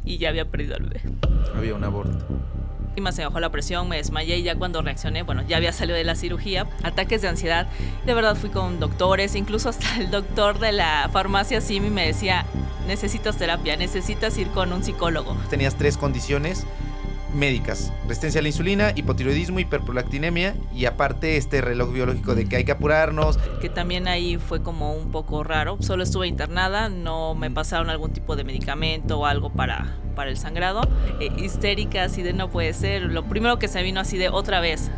y ya había perdido al bebé. Había un aborto. Y más se bajó la presión, me desmayé y ya cuando reaccioné, bueno, ya había salido de la cirugía, ataques de ansiedad. De verdad fui con doctores, incluso hasta el doctor de la farmacia Simi me decía, necesitas terapia, necesitas ir con un psicólogo. Tenías 3 condiciones médicas: resistencia a la insulina, hipotiroidismo, hiperprolactinemia y aparte este reloj biológico de que hay que apurarnos. Que también ahí fue como un poco raro, solo estuve internada, no me pasaron algún tipo de medicamento o algo para el sangrado. Histérica, así de no puede ser, lo primero que se vino así de otra vez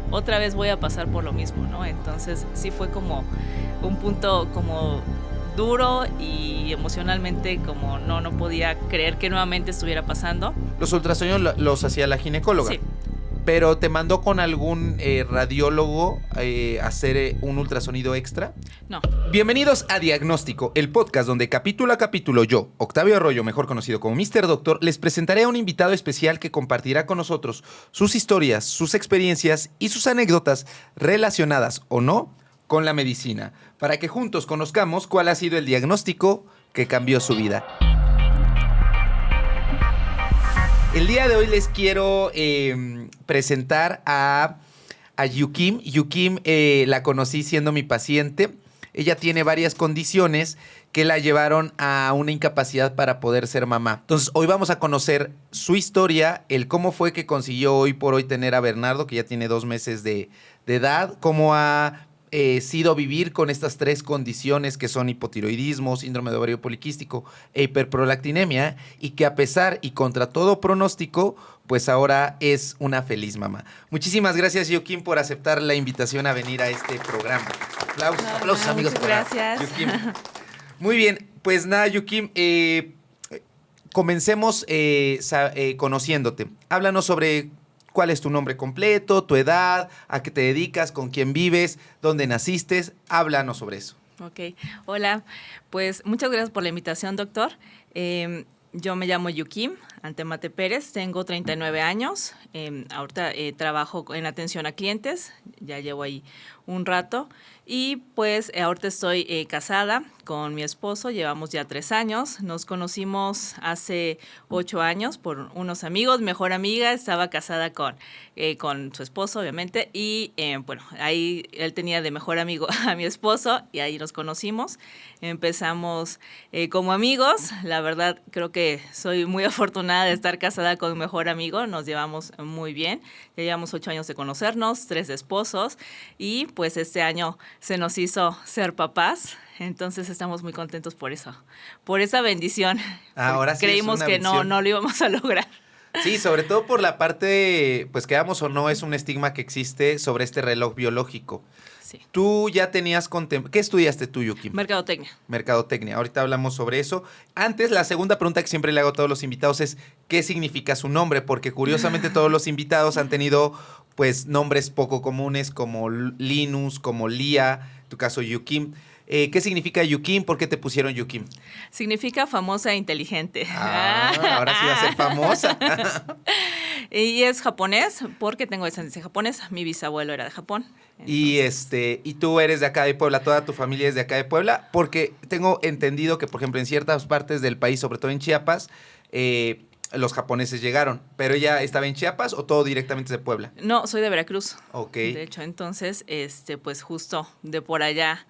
voy a pasar por lo mismo, ¿no? Entonces sí fue como un punto como duro y emocionalmente como no podía creer que nuevamente estuviera pasando. Los ultrasonidos los hacía la ginecóloga. Sí. ¿Pero te mandó con algún radiólogo a hacer un ultrasonido extra? No. Bienvenidos a Diagnóstico, el podcast donde capítulo a capítulo yo, Octavio Arroyo, mejor conocido como Mr. Doctor, les presentaré a un invitado especial que compartirá con nosotros sus historias, sus experiencias y sus anécdotas relacionadas o no con la medicina, para que juntos conozcamos cuál ha sido el diagnóstico que cambió su vida. El día de hoy les quiero presentar a Yukim. Yukim la conocí siendo mi paciente. Ella tiene varias condiciones que la llevaron a una incapacidad para poder ser mamá. Entonces, hoy vamos a conocer su historia, el cómo fue que consiguió hoy por hoy tener a Bernardo, que ya tiene 2 meses de edad, cómo ha sido vivir con estas 3 condiciones que son hipotiroidismo, síndrome de ovario poliquístico e hiperprolactinemia, y que a pesar y contra todo pronóstico, pues ahora es una feliz mamá. Muchísimas gracias, Yukim, por aceptar la invitación a venir a este programa. Aplausos amigos. Gracias. Yukim. Muy bien, pues nada, Yukim, comencemos conociéndote. Háblanos sobre cuál es tu nombre completo, tu edad, a qué te dedicas, con quién vives, dónde naciste. Háblanos sobre eso. Ok, hola, pues muchas gracias por la invitación, doctor. Yo me llamo Yukim Antemate Pérez, tengo 39 años, ahorita trabajo en atención a clientes, ya llevo ahí un rato y pues ahorita estoy casada con mi esposo, llevamos ya 3 años, nos conocimos hace 8 años por unos amigos, mejor amiga, estaba casada con su esposo obviamente y bueno, ahí él tenía de mejor amigo a mi esposo y ahí nos conocimos, empezamos como amigos, la verdad creo que soy muy afortunada de estar casada con mi mejor amigo, nos llevamos muy bien, ya llevamos 8 años de conocernos, 3 de esposos y pues este año se nos hizo ser papás, entonces estamos muy contentos por eso, por esa bendición. Ahora sí creímos que no lo íbamos a lograr. Sí, sobre todo por la parte, pues queramos o no, es un estigma que existe sobre este reloj biológico. Sí. Tú ya tenías ¿Qué estudiaste tú, Yukim? Mercadotecnia. Mercadotecnia. Ahorita hablamos sobre eso. Antes, la segunda pregunta que siempre le hago a todos los invitados es ¿qué significa su nombre? Porque curiosamente todos los invitados han tenido pues nombres poco comunes como Linus, como Lía, en tu caso Yukim. ¿Qué significa Yukim? ¿Por qué te pusieron Yukim? Significa famosa e inteligente. Ahora sí va a ser famosa. Y es japonés porque tengo descendencia japonesa. Mi bisabuelo era de Japón. Entonces... Y tú eres de acá de Puebla, toda tu familia es de acá de Puebla, porque tengo entendido que, por ejemplo, en ciertas partes del país, sobre todo en Chiapas, los japoneses llegaron. ¿Pero ella estaba en Chiapas o todo directamente de Puebla? No, soy de Veracruz. Ok. De hecho, entonces, pues justo de por allá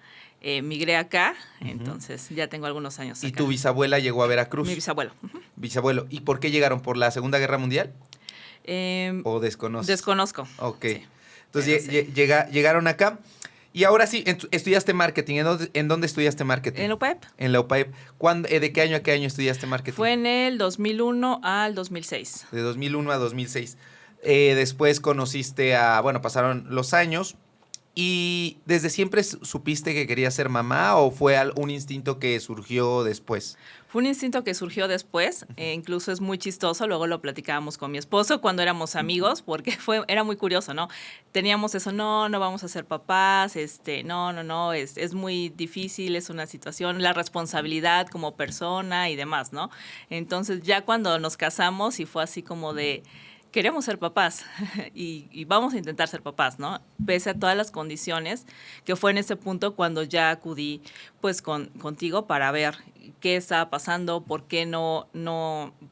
migré acá, entonces ya tengo algunos años acá. ¿Y tu bisabuela llegó a Veracruz? Mi bisabuelo. Bisabuelo. ¿Y por qué llegaron? ¿Por la Segunda Guerra Mundial? ¿O desconoces? Desconozco. Ok. Sí. Entonces llegaron acá. Y ahora sí, estudiaste marketing. ¿En dónde estudiaste marketing? En la UPAEP. En la UPAEP. ¿De qué año a qué año estudiaste marketing? Fue en el 2001 al 2006. De 2001 a 2006. Después conociste pasaron los años. ¿Y desde siempre supiste que querías ser mamá o fue un instinto que surgió después? Fue un instinto que surgió después, incluso es muy chistoso, luego lo platicábamos con mi esposo cuando éramos amigos, porque era muy curioso, ¿no? Teníamos eso, no vamos a ser papás, no, es muy difícil, es una situación, la responsabilidad como persona y demás, ¿no? Entonces ya cuando nos casamos y fue así como de... queremos ser papás y vamos a intentar ser papás, ¿no? Pese a todas las condiciones, que fue en ese punto cuando ya acudí pues contigo para ver qué estaba pasando, por qué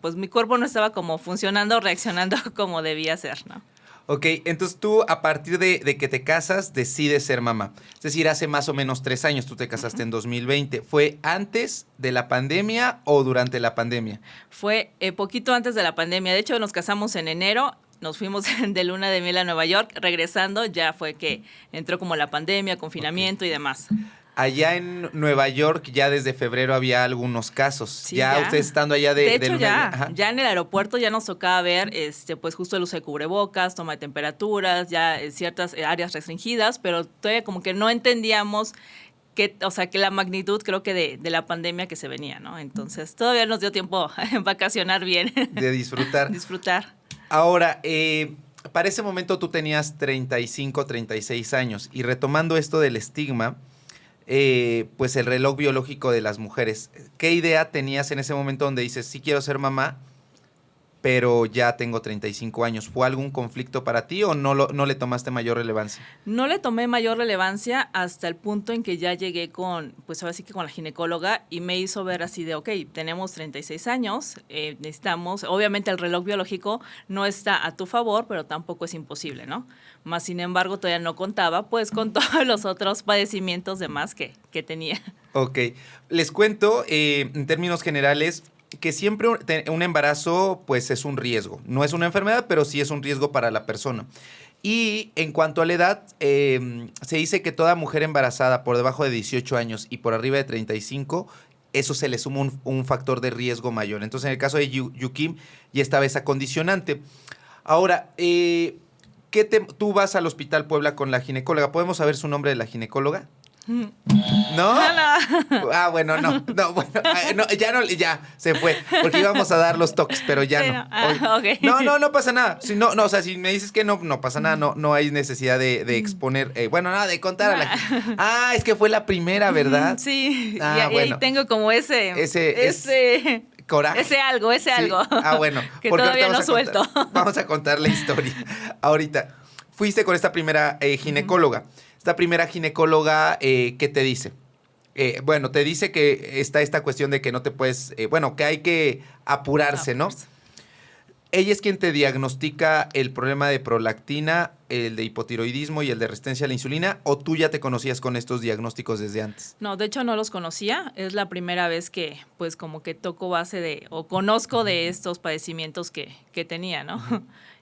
pues mi cuerpo no estaba como funcionando, reaccionando como debía ser, ¿no? Ok, entonces tú a partir de que te casas decides ser mamá. Es decir, hace más o menos 3 años, tú te casaste en 2020. ¿Fue antes de la pandemia o durante la pandemia? Fue poquito antes de la pandemia. De hecho, nos casamos en enero, nos fuimos de luna de miel a Nueva York. Regresando ya fue que entró como la pandemia, confinamiento y demás. Allá en Nueva York ya desde febrero había algunos casos. Sí, ya ustedes estando allá de hecho, luna de miel. ya en el aeropuerto ya nos tocaba ver pues justo el uso de cubrebocas, toma de temperaturas, ya ciertas áreas restringidas, pero todavía como que no entendíamos que la magnitud creo que de la pandemia que se venía, ¿no? Entonces todavía nos dio tiempo a vacacionar bien. De disfrutar. Disfrutar. Ahora, para ese momento tú tenías 35, 36 años y retomando esto del estigma, pues el reloj biológico de las mujeres. ¿Qué idea tenías en ese momento donde dices, sí quiero ser mamá, pero ya tengo 35 años? ¿Fue algún conflicto para ti o no le tomaste mayor relevancia? No le tomé mayor relevancia hasta el punto en que ya llegué pues ahora sí que con la ginecóloga y me hizo ver así de, ok, tenemos 36 años, necesitamos, obviamente el reloj biológico no está a tu favor, pero tampoco es imposible, ¿no? Más sin embargo, todavía no contaba pues con todos los otros padecimientos demás que tenía. Ok, les cuento en términos generales que siempre un embarazo pues es un riesgo. No es una enfermedad, pero sí es un riesgo para la persona. Y en cuanto a la edad, se dice que toda mujer embarazada por debajo de 18 años y por arriba de 35, eso se le suma un factor de riesgo mayor. Entonces, en el caso de Yukim, ya estaba esa condicionante. Ahora, tú vas al Hospital Puebla con la ginecóloga. ¿Podemos saber su nombre de la ginecóloga? ¿No? No. Ah, bueno, no, bueno, ya se fue, porque íbamos a dar los toques, pero ya sí, no. Okay. No pasa nada. Si o sea, si me dices que no pasa nada, no hay necesidad de exponer, de contar a la gente. Ah, es que fue la primera, ¿verdad? Sí, ah, y ahí tengo como ese coraje. Ese algo. Ah, bueno. Que todavía no suelto. Vamos a contar la historia. Ahorita, fuiste con esta primera ginecóloga. Esta primera ginecóloga, ¿qué te dice? Bueno, te dice que está esta cuestión de que no te puedes, que hay que apurarse, ¿no? Ella es quien te diagnostica el problema de prolactina, el de hipotiroidismo y el de resistencia a la insulina, ¿o tú ya te conocías con estos diagnósticos desde antes? No, de hecho no los conocía. Es la primera vez que, pues, como que toco base o conozco de estos padecimientos que tenía, ¿no?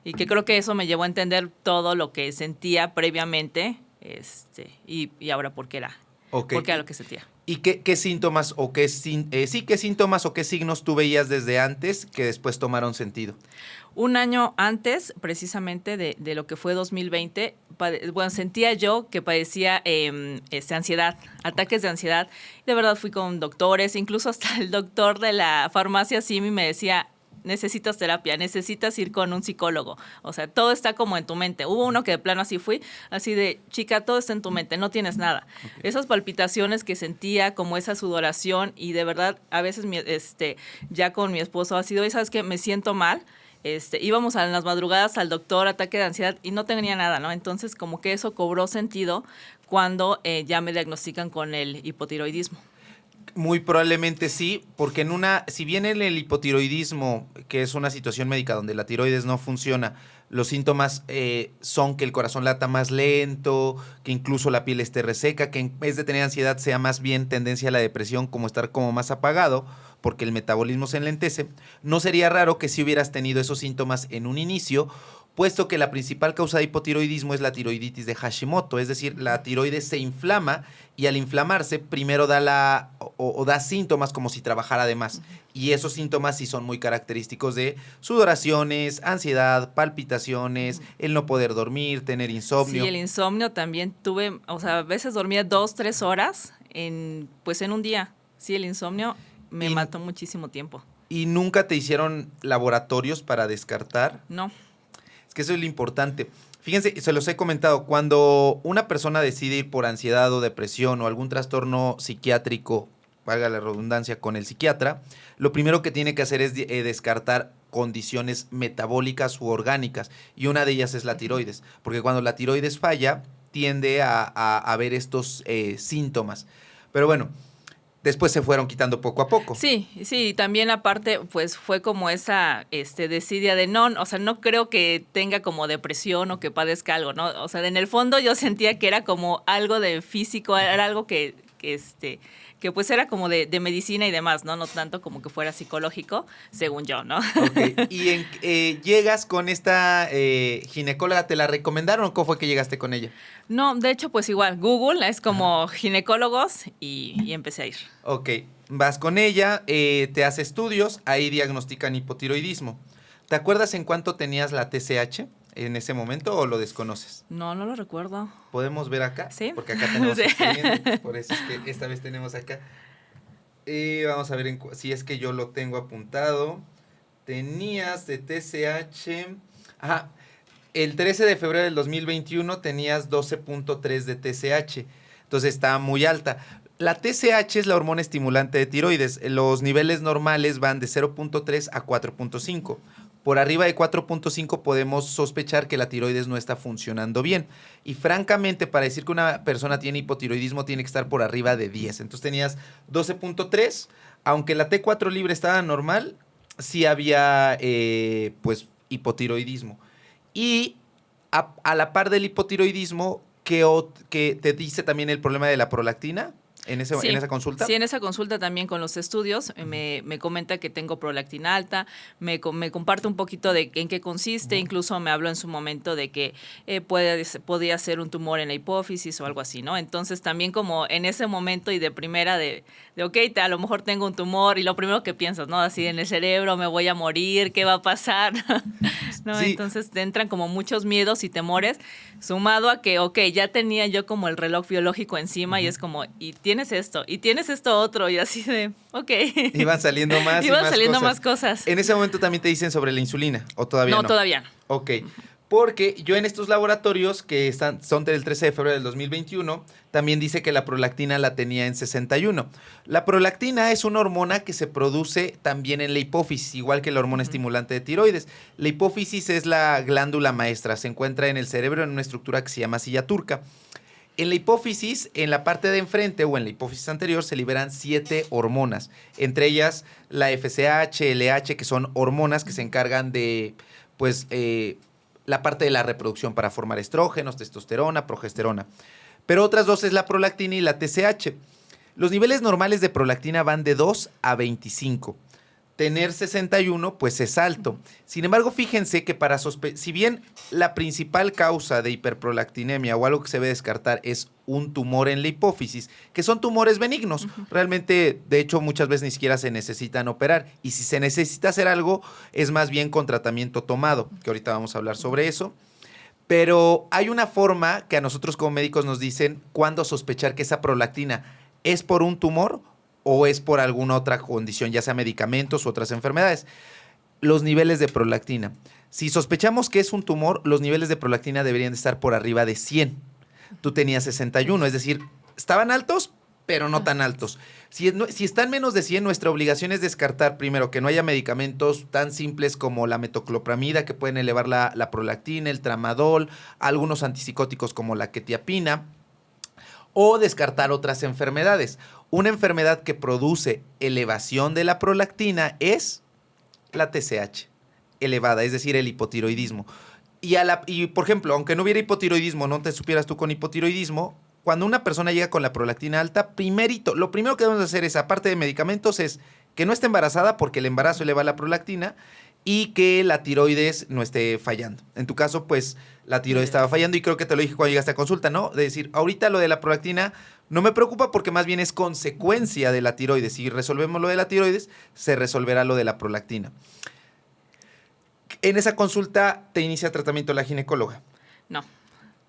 Y que creo que eso me llevó a entender todo lo que sentía previamente, y ahora por qué era. Okay. Porque era lo que sentía. ¿Y qué síntomas o qué síntomas o qué signos tú veías desde antes que después tomaron sentido? Un año antes, precisamente, de lo que fue 2020, sentía yo que padecía ansiedad, ataques de ansiedad. De verdad fui con doctores, incluso hasta el doctor de la farmacia Simi me decía, necesitas terapia, necesitas ir con un psicólogo. O sea, todo está como en tu mente. Hubo uno que de plano así fui, así de, chica, todo está en tu mente, no tienes nada. Okay. Esas palpitaciones que sentía, como esa sudoración, y de verdad, a veces ya con mi esposo ha sido, ¿sabes qué? Me siento mal. Íbamos a las madrugadas al doctor, ataque de ansiedad, y no tenía nada, ¿no? Entonces, como que eso cobró sentido cuando ya me diagnostican con el hipotiroidismo. Muy probablemente sí, porque si bien en el hipotiroidismo, que es una situación médica donde la tiroides no funciona, los síntomas son que el corazón lata más lento, que incluso la piel esté reseca, que en vez de tener ansiedad sea más bien tendencia a la depresión, como estar como más apagado, porque el metabolismo se enlentece. No sería raro que si hubieras tenido esos síntomas en un inicio, puesto que la principal causa de hipotiroidismo es la tiroiditis de Hashimoto, es decir, la tiroides se inflama y al inflamarse primero da síntomas como si trabajara de más. Y esos síntomas sí son muy característicos de sudoraciones, ansiedad, palpitaciones, el no poder dormir, tener insomnio. Sí, el insomnio también tuve, a veces dormía 2-3 horas en un día. Sí, el insomnio me mató muchísimo tiempo. ¿Y nunca te hicieron laboratorios para descartar? No. Que eso es lo importante. Fíjense, se los he comentado, cuando una persona decide ir por ansiedad o depresión o algún trastorno psiquiátrico, valga la redundancia, con el psiquiatra, lo primero que tiene que hacer es descartar condiciones metabólicas u orgánicas, y una de ellas es la tiroides, porque cuando la tiroides falla, tiende a haber estos síntomas. Pero bueno, después se fueron quitando poco a poco. Sí, sí, también aparte, pues fue como esa desidia de no, o sea, no creo que tenga como depresión o que padezca algo, ¿no? O sea, en el fondo yo sentía que era como algo de físico, era algo que pues era como de medicina y demás, ¿no? No tanto como que fuera psicológico, según yo, ¿no? Ok, y llegas con esta ginecóloga, ¿te la recomendaron o cómo fue que llegaste con ella? No, de hecho, pues igual, Google es como ginecólogos y empecé a ir. Ok, vas con ella, te hace estudios, ahí diagnostican hipotiroidismo. ¿Te acuerdas en cuánto tenías la TSH en ese momento o lo desconoces? No, no lo recuerdo. ¿Podemos ver acá? ¿Sí? Porque acá tenemos Sí. expediente, por eso es que esta vez tenemos acá. Vamos a ver si es que yo lo tengo apuntado. Tenías de TSH... Ajá, el 13 de febrero del 2021 tenías 12.3 de TSH. Entonces está muy alta. La TSH es la hormona estimulante de tiroides. Los niveles normales van de 0.3 a 4.5. Por arriba de 4.5 podemos sospechar que la tiroides no está funcionando bien. Y francamente, para decir que una persona tiene hipotiroidismo, tiene que estar por arriba de 10. Entonces tenías 12.3. Aunque la T4 libre estaba normal, sí había pues hipotiroidismo. Y a la par del hipotiroidismo, que te dice también el problema de la prolactina en Sí, esa consulta. sí, en esa consulta también con los estudios me comenta que tengo prolactina alta, me comparte un poquito de en qué consiste, incluso me habló en su momento de que podía ser un tumor en la hipófisis o algo así, ¿no? Entonces también como en ese momento y de primera ok, a lo mejor tengo un tumor y lo primero que piensas, ¿no? Así en el cerebro, me voy a morir, ¿qué va a pasar? ¿No? Sí. Entonces te entran como muchos miedos y temores, sumado a que, ok, ya tenía yo como el reloj biológico encima y es como, y tienes esto otro, y así de, ok. Iban saliendo más Iban y más saliendo cosas. más cosas. En ese momento también te dicen sobre la insulina, ¿o todavía no? No, todavía no. Ok, porque yo en estos laboratorios que son del 13 de febrero del 2021, también dice que la prolactina la tenía en 61. La prolactina es una hormona que se produce también en la hipófisis, igual que la hormona estimulante de tiroides. La hipófisis es la glándula maestra, se encuentra en el cerebro en una estructura que se llama silla turca. En la hipófisis, en la parte de enfrente o en la hipófisis anterior, se liberan 7 hormonas, entre ellas la FSH, LH, que son hormonas que se encargan de, pues, la parte de la reproducción para formar estrógenos, testosterona, progesterona. Pero otras dos es la prolactina y la TSH. Los niveles normales de prolactina van de 2 a 25. Tener 61 pues es alto. Sin embargo, fíjense que si bien la principal causa de hiperprolactinemia o algo que se debe descartar es un tumor en la hipófisis, que son tumores benignos, realmente, de hecho, muchas veces ni siquiera se necesitan operar. Y si se necesita hacer algo, es más bien con tratamiento tomado, que ahorita vamos a hablar sobre eso. Pero hay una forma que a nosotros como médicos nos dicen cuándo sospechar que esa prolactina es por un tumor o es por alguna otra condición, ya sea medicamentos u otras enfermedades. Los niveles de prolactina. Si sospechamos que es un tumor, los niveles de prolactina deberían de estar por arriba de 100. Tú tenías 61, es decir, estaban altos, pero no tan altos. Si están menos de 100, nuestra obligación es descartar primero que no haya medicamentos tan simples como la metoclopramida que pueden elevar la prolactina, el tramadol, algunos antipsicóticos como la quetiapina, o descartar otras enfermedades. Una enfermedad que produce elevación de la prolactina es la TSH elevada, es decir, el hipotiroidismo. Y por ejemplo, aunque no hubiera hipotiroidismo, no te supieras tú con hipotiroidismo, cuando una persona llega con la prolactina alta, lo primero que debemos hacer es, aparte de medicamentos, es que no esté embarazada porque el embarazo eleva la prolactina y que la tiroides no esté fallando. En tu caso, pues, la tiroides estaba fallando y creo que te lo dije cuando llegaste a consulta, ¿no? De decir, ahorita lo de la prolactina no me preocupa porque más bien es consecuencia de la tiroides. Si resolvemos lo de la tiroides, se resolverá lo de la prolactina. En esa consulta te inicia tratamiento la ginecóloga. No.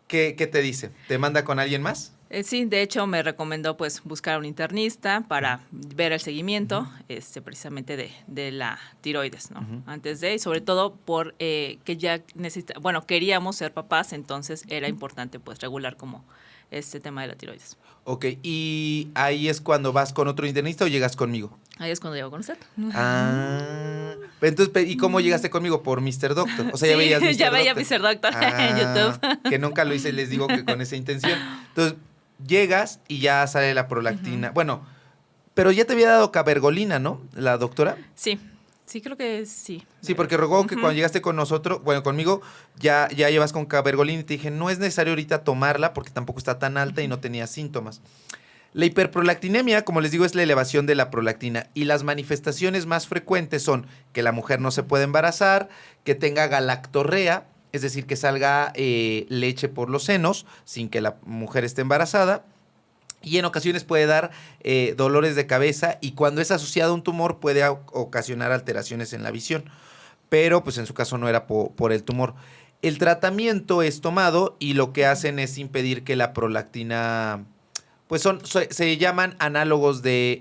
¿Qué te dice? ¿Te manda con alguien más? Sí, de hecho me recomendó pues buscar a un internista para ver el seguimiento precisamente de la tiroides, ¿no? Antes de, y sobre todo por que ya queríamos ser papás, entonces era importante pues regular como este tema de la tiroides. Ok, ¿y ahí es cuando vas con otro internista o llegas conmigo? Ahí es cuando llego con usted. Ah, Entonces, ¿y cómo llegaste conmigo? Por Mr. Doctor. O sea, ya Sí, veías Mr. ya veía Doctor. Mr. Doctor en YouTube. Que nunca lo hice, les digo que con esa intención. Entonces, llegas y ya sale la prolactina. Bueno, pero ya te había dado cabergolina, ¿no? La doctora. Sí, sí, creo que sí. Sí, porque recuerdo que cuando llegaste con nosotros, bueno, conmigo, ya llevas con cabergolina y te dije, no es necesario ahorita tomarla porque tampoco está tan alta y no tenía síntomas. La hiperprolactinemia, como les digo, es la elevación de la prolactina y las manifestaciones más frecuentes son que la mujer no se puede embarazar, que tenga galactorrea, es decir, que salga leche por los senos sin que la mujer esté embarazada, y en ocasiones puede dar dolores de cabeza y cuando es asociado a un tumor puede ocasionar alteraciones en la visión, pero pues en su caso no era por el tumor. El tratamiento es tomado y lo que hacen es impedir que la prolactina... Pues se llaman análogos de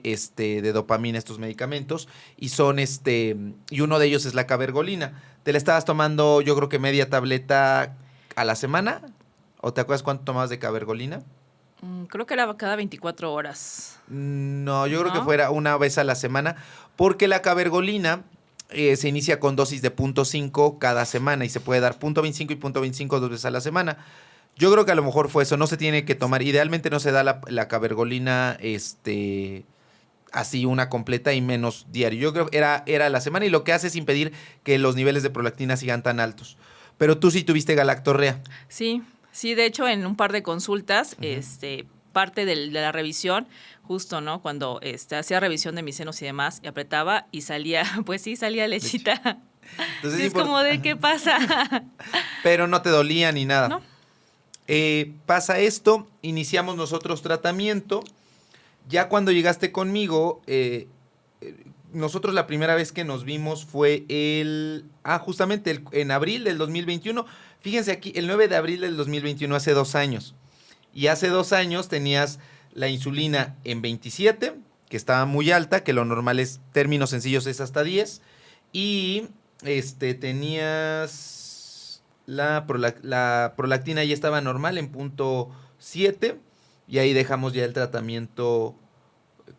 dopamina estos medicamentos y son y uno de ellos es la cabergolina. ¿Te la estabas tomando yo creo que media tableta a la semana? ¿O te acuerdas cuánto tomabas de cabergolina? Creo que era cada 24 horas. No, yo creo que ¿No? fuera una vez a la semana porque la cabergolina se inicia con dosis de 0.5 cada semana y se puede dar 0.25 y 0.25 dos veces a la semana. Yo creo que a lo mejor fue eso, no se tiene que tomar, idealmente no se da la cabergolina así una completa y menos diario. Yo creo que era la semana y lo que hace es impedir que los niveles de prolactina sigan tan altos. Pero tú sí tuviste galactorrea. Sí, sí, de hecho en un par de consultas, parte de la revisión, justo, ¿no? Cuando hacía revisión de mis senos y demás, y apretaba y salía, pues sí, salía lechita. Entonces, Y es como de, ¿qué pasa? Pero no te dolía ni nada. No. Pasa esto, iniciamos nosotros tratamiento. Ya cuando llegaste conmigo, nosotros la primera vez que nos vimos fue justamente en abril del 2021. Fíjense aquí, el 9 de abril del 2021, hace 2 años. Y hace 2 años tenías la insulina en 27, que estaba muy alta, que lo normal es, términos sencillos, es hasta 10. Y tenías... La prolactina ya estaba normal en 0.7 y ahí dejamos ya el tratamiento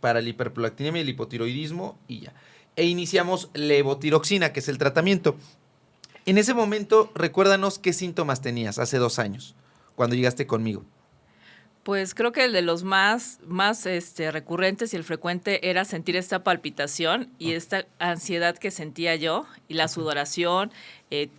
para la hiperprolactinemia y el hipotiroidismo y ya. E iniciamos levotiroxina, que es el tratamiento. En ese momento, recuérdanos qué síntomas tenías hace 2 años, cuando llegaste conmigo. Pues creo que el de los más recurrentes y el frecuente era sentir esta palpitación y esta ansiedad que sentía yo y la sudoración.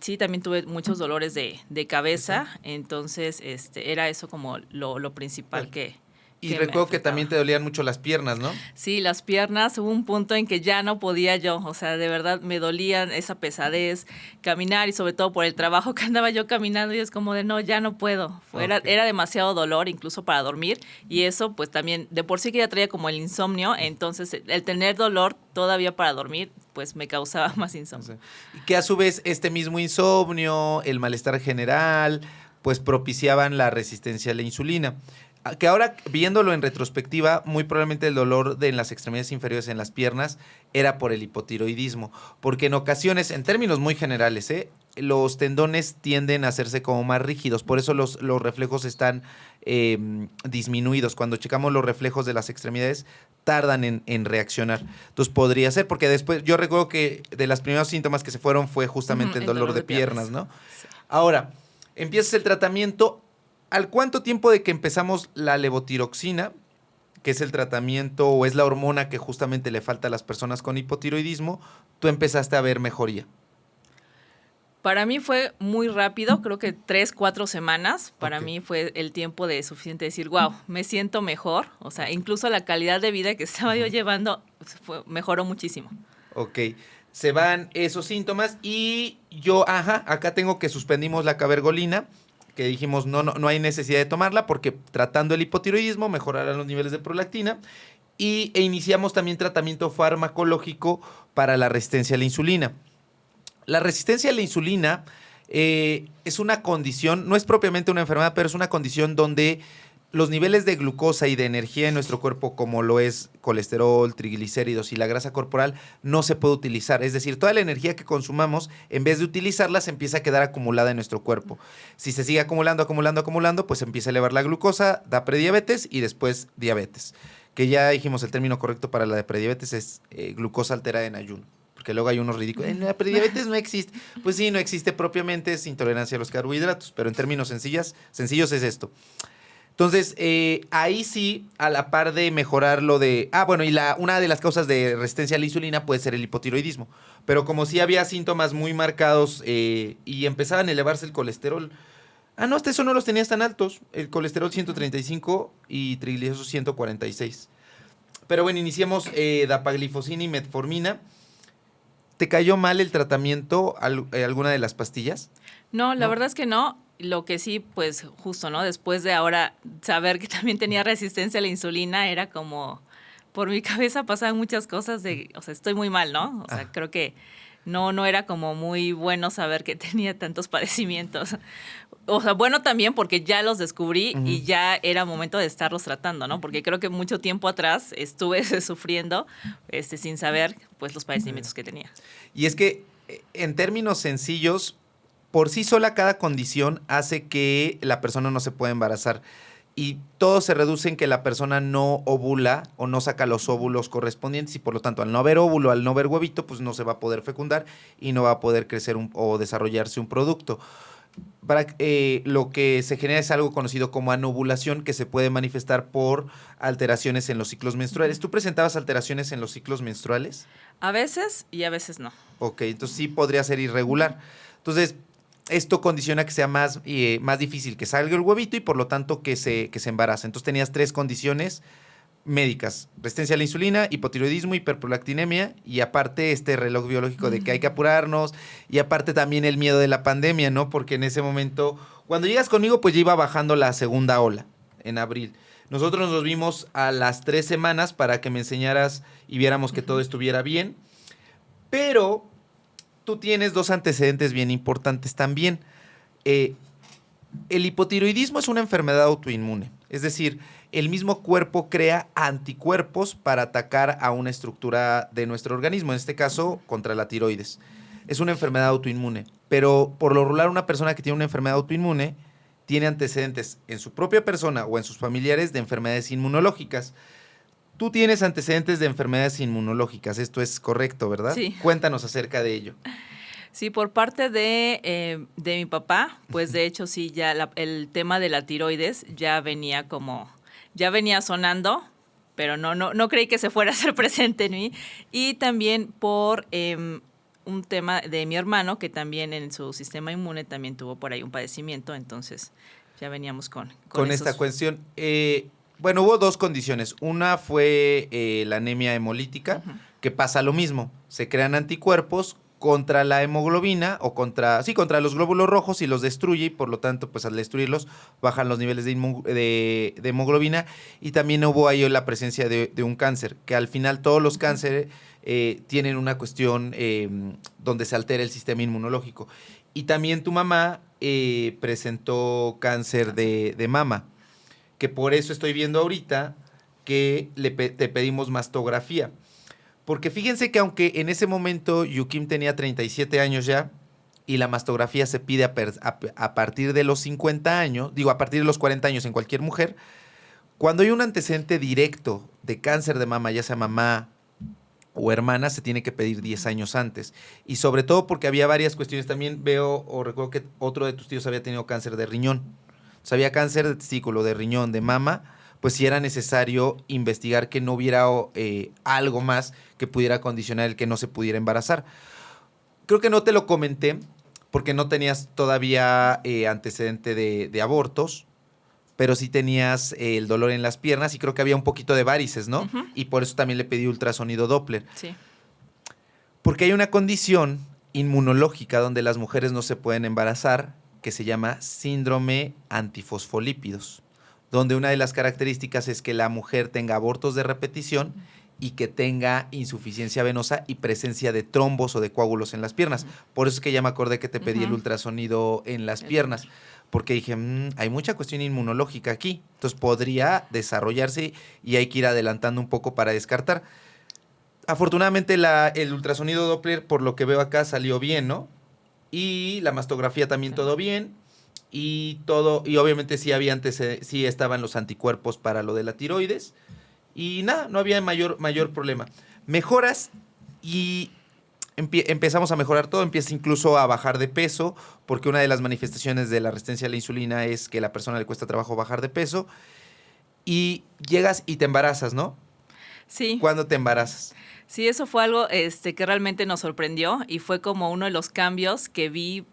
Sí, también tuve muchos dolores de cabeza, entonces era eso como lo principal que Y me recuerdo que afectaba. también te dolían mucho las piernas, ¿no? Sí, las piernas, hubo un punto en que ya no podía yo, o sea, de verdad me dolían esa pesadez, caminar y sobre todo por el trabajo que andaba yo caminando y es como de no, ya no puedo. Era demasiado dolor incluso para dormir y eso pues también de por sí que ya traía como el insomnio, entonces el tener dolor todavía para dormir pues me causaba más insomnio. Y que a su vez este mismo insomnio, el malestar general, pues propiciaban la resistencia a la insulina. Que ahora, viéndolo en retrospectiva, muy probablemente el dolor en las extremidades inferiores, en las piernas, era por el hipotiroidismo. Porque en ocasiones, en términos muy generales, los tendones tienden a hacerse como más rígidos. Por eso los reflejos están disminuidos. Cuando checamos los reflejos de las extremidades, tardan en reaccionar. Entonces podría ser, porque después, yo recuerdo que de los primeros síntomas que se fueron fue justamente el dolor de piernas, ¿no? Sí. Ahora, empiezas el tratamiento. ¿Al cuánto tiempo de que empezamos la levotiroxina, que es el tratamiento o es la hormona que justamente le falta a las personas con hipotiroidismo, tú empezaste a ver mejoría? Para mí fue muy rápido, creo que 3, 4 semanas. Para Ok. mí fue el tiempo de suficiente decir, wow, me siento mejor. O sea, incluso la calidad de vida que estaba yo llevando mejoró muchísimo. Ok, se van esos síntomas y acá tengo que suspendimos la cabergolina, que dijimos no hay necesidad de tomarla porque tratando el hipotiroidismo mejorarán los niveles de prolactina e iniciamos también tratamiento farmacológico para la resistencia a la insulina. La resistencia a la insulina es una condición, no es propiamente una enfermedad, pero es una condición donde los niveles de glucosa y de energía en nuestro cuerpo, como lo es colesterol, triglicéridos y la grasa corporal, no se puede utilizar. Es decir, toda la energía que consumamos, en vez de utilizarla, se empieza a quedar acumulada en nuestro cuerpo. Si se sigue acumulando, pues empieza a elevar la glucosa, da prediabetes y después diabetes. Que ya dijimos el término correcto para la de prediabetes es glucosa alterada en ayuno. Porque porque luego hay unos ridículos. La prediabetes no existe. Pues sí, no existe propiamente, es intolerancia a los carbohidratos, pero en términos sencillos es esto. Entonces, ahí sí, a la par de mejorar lo de... bueno, y una de las causas de resistencia a la insulina puede ser el hipotiroidismo. Pero como sí había síntomas muy marcados y empezaban a elevarse el colesterol. No, hasta eso no los tenías tan altos. El colesterol 135 y triglicéridos 146. Pero bueno, iniciemos dapaglifosina y metformina. ¿Te cayó mal el tratamiento, alguna de las pastillas? No, la verdad es que no. Lo que sí, pues justo, ¿no? Después de ahora saber que también tenía resistencia a la insulina, era como, por mi cabeza pasaban muchas cosas o sea, estoy muy mal, ¿no? O sea, creo que no era como muy bueno saber que tenía tantos padecimientos. O sea, bueno también porque ya los descubrí y ya era momento de estarlos tratando, ¿no? Porque creo que mucho tiempo atrás estuve sufriendo sin saber, pues, los padecimientos que tenía. Y es que, en términos sencillos, por sí sola cada condición hace que la persona no se pueda embarazar. Y todo se reduce en que la persona no ovula o no saca los óvulos correspondientes y por lo tanto al no haber óvulo, al no haber huevito, pues no se va a poder fecundar y no va a poder crecer o desarrollarse un producto. Lo que se genera es algo conocido como anovulación, que se puede manifestar por alteraciones en los ciclos menstruales. ¿Tú presentabas alteraciones en los ciclos menstruales? A veces y a veces no. Ok, entonces sí podría ser irregular. Entonces, esto condiciona que sea más difícil que salga el huevito y por lo tanto que se embarace. Entonces tenías 3 condiciones médicas: resistencia a la insulina, hipotiroidismo, hiperprolactinemia y aparte este reloj biológico de que hay que apurarnos y aparte también el miedo de la pandemia, ¿no? Porque en ese momento, cuando llegas conmigo, pues ya iba bajando la segunda ola en abril. Nosotros nos vimos a las 3 semanas para que me enseñaras y viéramos que todo estuviera bien, pero tú tienes 2 antecedentes bien importantes también. El hipotiroidismo es una enfermedad autoinmune, es decir, el mismo cuerpo crea anticuerpos para atacar a una estructura de nuestro organismo, en este caso contra la tiroides. Es una enfermedad autoinmune, pero por lo regular una persona que tiene una enfermedad autoinmune tiene antecedentes en su propia persona o en sus familiares de enfermedades inmunológicas. Tú tienes antecedentes de enfermedades inmunológicas, esto es correcto, ¿verdad? Sí. Cuéntanos acerca de ello. Sí, por parte de mi papá, pues de hecho sí, ya el tema de la tiroides ya venía sonando, pero no creí que se fuera a hacer presente en mí. Y también por un tema de mi hermano, que también en su sistema inmune también tuvo por ahí un padecimiento, entonces ya veníamos con esta cuestión. Bueno, hubo 2 condiciones. Una fue la anemia hemolítica, que pasa lo mismo. Se crean anticuerpos contra la hemoglobina o contra los glóbulos rojos y los destruye y por lo tanto, pues al destruirlos bajan los niveles de hemoglobina y también hubo ahí la presencia de un cáncer, que al final todos los cánceres tienen una cuestión donde se altera el sistema inmunológico. Y también tu mamá presentó cáncer de mama, que por eso estoy viendo ahorita que te pedimos mastografía. Porque fíjense que aunque en ese momento Yukim tenía 37 años ya y la mastografía se pide a partir de los 50 años, a partir de los 40 años en cualquier mujer, cuando hay un antecedente directo de cáncer de mama, ya sea mamá o hermana, se tiene que pedir 10 años antes. Y sobre todo porque había varias cuestiones. También veo o recuerdo que otro de tus tíos había tenido cáncer de riñón. O sea, había cáncer de testículo, de riñón, de mama, pues sí era necesario investigar que no hubiera algo más que pudiera condicionar el que no se pudiera embarazar. Creo que no te lo comenté porque no tenías todavía antecedente de abortos, pero sí tenías el dolor en las piernas y creo que había un poquito de varices, ¿no? Y por eso también le pedí ultrasonido Doppler. Sí. Porque hay una condición inmunológica donde las mujeres no se pueden embarazar que se llama síndrome antifosfolípidos, donde una de las características es que la mujer tenga abortos de repetición y que tenga insuficiencia venosa y presencia de trombos o de coágulos en las piernas. Por eso es que ya me acordé que te pedí el ultrasonido en las piernas, porque dije, hay mucha cuestión inmunológica aquí, entonces podría desarrollarse y hay que ir adelantando un poco para descartar. Afortunadamente el ultrasonido Doppler, por lo que veo acá, salió bien, ¿no? Y la mastografía también todo bien. Y obviamente sí estaban los anticuerpos para lo de la tiroides y nada, no había mayor problema. Mejoras y empezamos a mejorar todo, empieza incluso a bajar de peso, porque una de las manifestaciones de la resistencia a la insulina es que a la persona le cuesta trabajo bajar de peso, y llegas y te embarazas, ¿no? Sí. ¿Cuándo te embarazas? Sí, eso fue algo que realmente nos sorprendió y fue como uno de los cambios que vi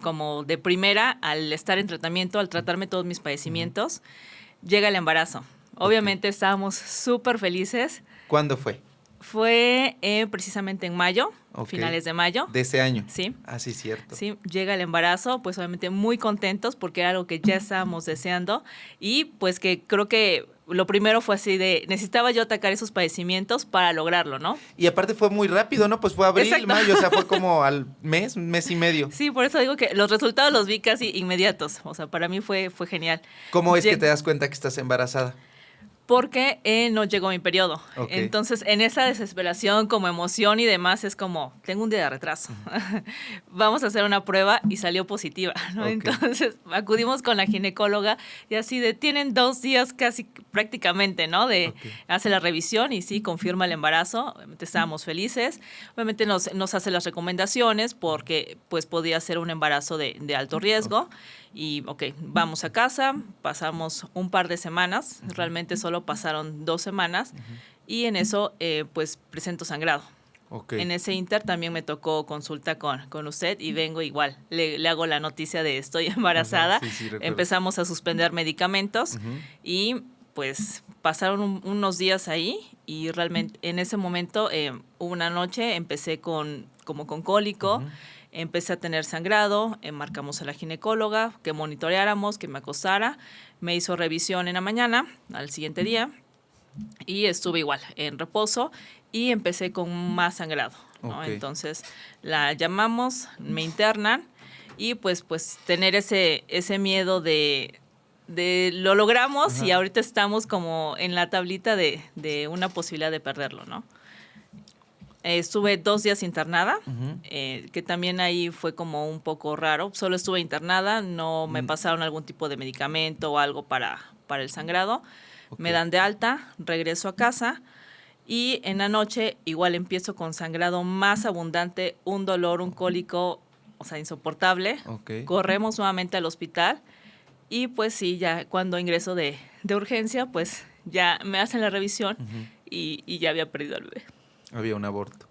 como de primera al estar en tratamiento, al tratarme todos mis padecimientos, llega el embarazo. Obviamente estábamos súper felices. ¿Cuándo fue? Fue precisamente en mayo, finales de mayo. ¿De ese año? Sí. Ah, sí, cierto. Sí, llega el embarazo, pues obviamente muy contentos porque era algo que ya estábamos deseando y pues que creo que lo primero fue así de, necesitaba yo atacar esos padecimientos para lograrlo, ¿no? Y aparte fue muy rápido, ¿no? Pues fue abril, Exacto. mayo, o sea, fue como al mes, un mes y medio. Sí, por eso digo que los resultados los vi casi inmediatos, o sea, para mí fue genial. ¿Cómo es que te das cuenta que estás embarazada? Porque no llegó mi periodo. Okay. Entonces, en esa desesperación, como emoción y demás, es como, tengo un día de retraso. Vamos a hacer una prueba y salió positiva, ¿no? Okay. Entonces, acudimos con la ginecóloga y así de, tienen 2 días casi prácticamente, ¿no? De hace la revisión y sí, confirma el embarazo. Obviamente estábamos felices. Obviamente nos hace las recomendaciones porque pues podía ser un embarazo de alto riesgo. Y, vamos a casa, pasamos un par de semanas, realmente solo pasaron 2 semanas, y en eso, pues, presento sangrado. En ese inter también me tocó consulta con usted y vengo igual, le hago la noticia de estoy embarazada, sí, empezamos a suspender medicamentos y, pues, pasaron unos días ahí y realmente en ese momento, una noche empecé como con cólico. Empecé a tener sangrado, marcamos a la ginecóloga, que monitoreáramos, que me acostara, me hizo revisión en la mañana, al siguiente día, y estuve igual, en reposo, y empecé con más sangrado, ¿no? Entonces, la llamamos, me internan, y pues tener ese miedo de lo logramos, y ahorita estamos como en la tablita de una posibilidad de perderlo, ¿no? Estuve 2 días internada, que también ahí fue como un poco raro. Solo estuve internada, no me pasaron algún tipo de medicamento o algo para el sangrado. Me dan de alta, regreso a casa y en la noche igual empiezo con sangrado más abundante, un dolor, un cólico, o sea, insoportable. Corremos nuevamente al hospital y pues sí, ya cuando ingreso de urgencia, pues ya me hacen la revisión y ya había perdido al bebé. Había un aborto.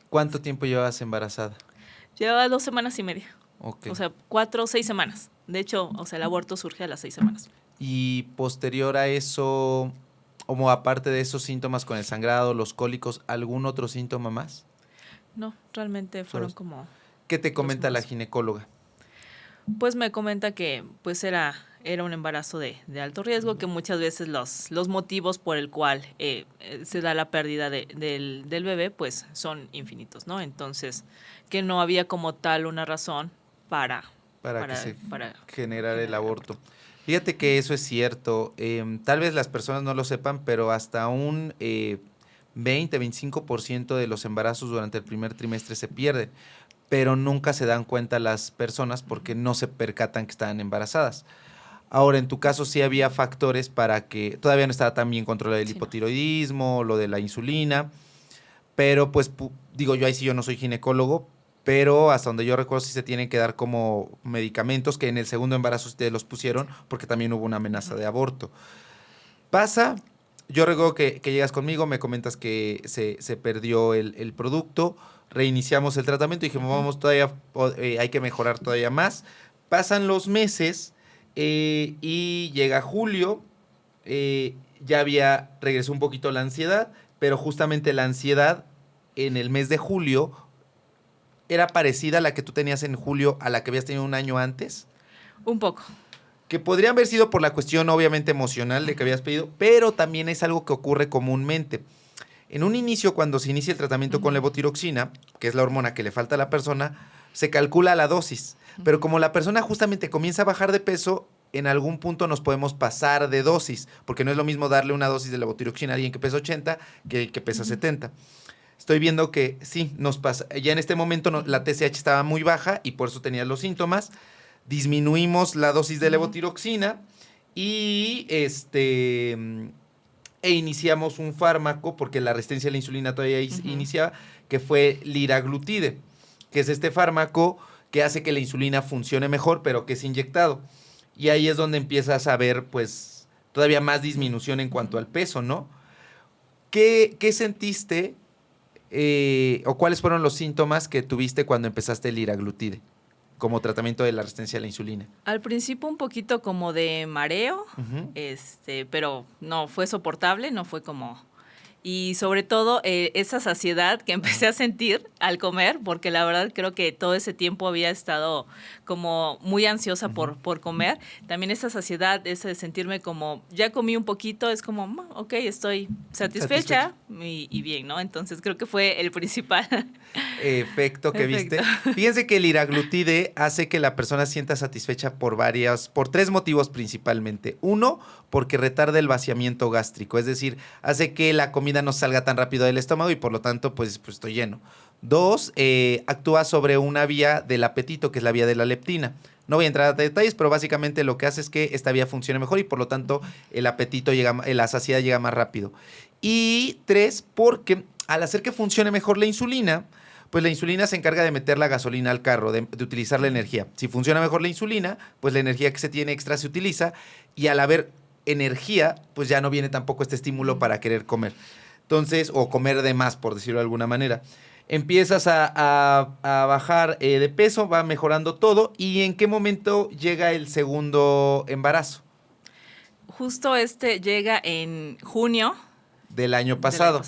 ¿Cuánto tiempo llevabas embarazada? Llevaba 2 semanas y media. O sea, 4 o 6 semanas. De hecho, o sea, el aborto surge a las 6 semanas. Y posterior a eso, como aparte de esos síntomas con el sangrado, los cólicos, ¿algún otro síntoma más? No, realmente fueron como... ¿Qué te comenta la ginecóloga? Pues me comenta que pues era un embarazo de alto riesgo, que muchas veces los motivos por el cual se da la pérdida del bebé pues son infinitos, ¿no? Entonces, que no había como tal una razón para generar el aborto. Fíjate que eso es cierto. Tal vez las personas no lo sepan, pero hasta un 20-25% de los embarazos durante el primer trimestre se pierden, pero nunca se dan cuenta las personas porque no se percatan que estaban embarazadas. Ahora, en tu caso sí había factores para que todavía no estaba tan bien controlado el hipotiroidismo, lo de la insulina, pero pues digo yo ahí sí yo no soy ginecólogo, pero hasta donde yo recuerdo sí se tienen que dar como medicamentos que en el segundo embarazo ustedes los pusieron porque también hubo una amenaza de aborto. Pasa, yo recuerdo que llegas conmigo, me comentas que se perdió el producto, reiniciamos el tratamiento y dijimos, vamos, todavía hay que mejorar todavía más. Pasan los meses y llega julio, ya regresó un poquito la ansiedad, pero justamente la ansiedad en el mes de julio era parecida a la que tú tenías en julio, a la que habías tenido un año antes. Un poco. Que podría haber sido por la cuestión obviamente emocional de que habías pedido, pero también es algo que ocurre comúnmente. En un inicio, cuando se inicia el tratamiento con levotiroxina, que es la hormona que le falta a la persona, se calcula la dosis. Pero como la persona justamente comienza a bajar de peso, en algún punto nos podemos pasar de dosis, porque no es lo mismo darle una dosis de levotiroxina a alguien que pesa 80 que pesa 70. Estoy viendo que sí, nos pasa. Ya en este momento la TSH estaba muy baja y por eso tenía los síntomas. Disminuimos la dosis de levotiroxina y e iniciamos un fármaco, porque la resistencia a la insulina todavía iniciaba, que fue liraglutide, que es este fármaco que hace que la insulina funcione mejor, pero que es inyectado. Y ahí es donde empiezas a ver, pues, todavía más disminución en cuanto al peso, ¿no? ¿Qué sentiste o cuáles fueron los síntomas que tuviste cuando empezaste el liraglutide como tratamiento de la resistencia a la insulina? Al principio un poquito como de mareo, pero no, fue soportable, no fue como... Y sobre todo esa saciedad que empecé a sentir al comer, porque la verdad creo que todo ese tiempo había estado como muy ansiosa por comer. También esa saciedad, ese de sentirme como, ya comí un poquito, es como, ok, estoy satisfecha. Y bien, ¿no? Entonces creo que fue el principal efecto que viste. Fíjense que el liraglutide hace que la persona sienta satisfecha por tres motivos principalmente. Uno, porque retarda el vaciamiento gástrico, es decir, hace que la comida no salga tan rápido del estómago y por lo tanto pues estoy lleno. Dos, actúa sobre una vía del apetito, que es la vía de la leptina. No voy a entrar a detalles, pero básicamente lo que hace es que esta vía funcione mejor y por lo tanto el apetito la saciedad llega más rápido. Y tres, porque al hacer que funcione mejor la insulina, pues la insulina se encarga de meter la gasolina al carro, de utilizar la energía. Si funciona mejor la insulina, pues la energía que se tiene extra se utiliza y al haber energía, pues ya no viene tampoco este estímulo para querer comer. Entonces, o comer de más, por decirlo de alguna manera. Empiezas a bajar de peso, va mejorando todo. ¿Y en qué momento llega el segundo embarazo? Justo llega en junio. Del año pasado.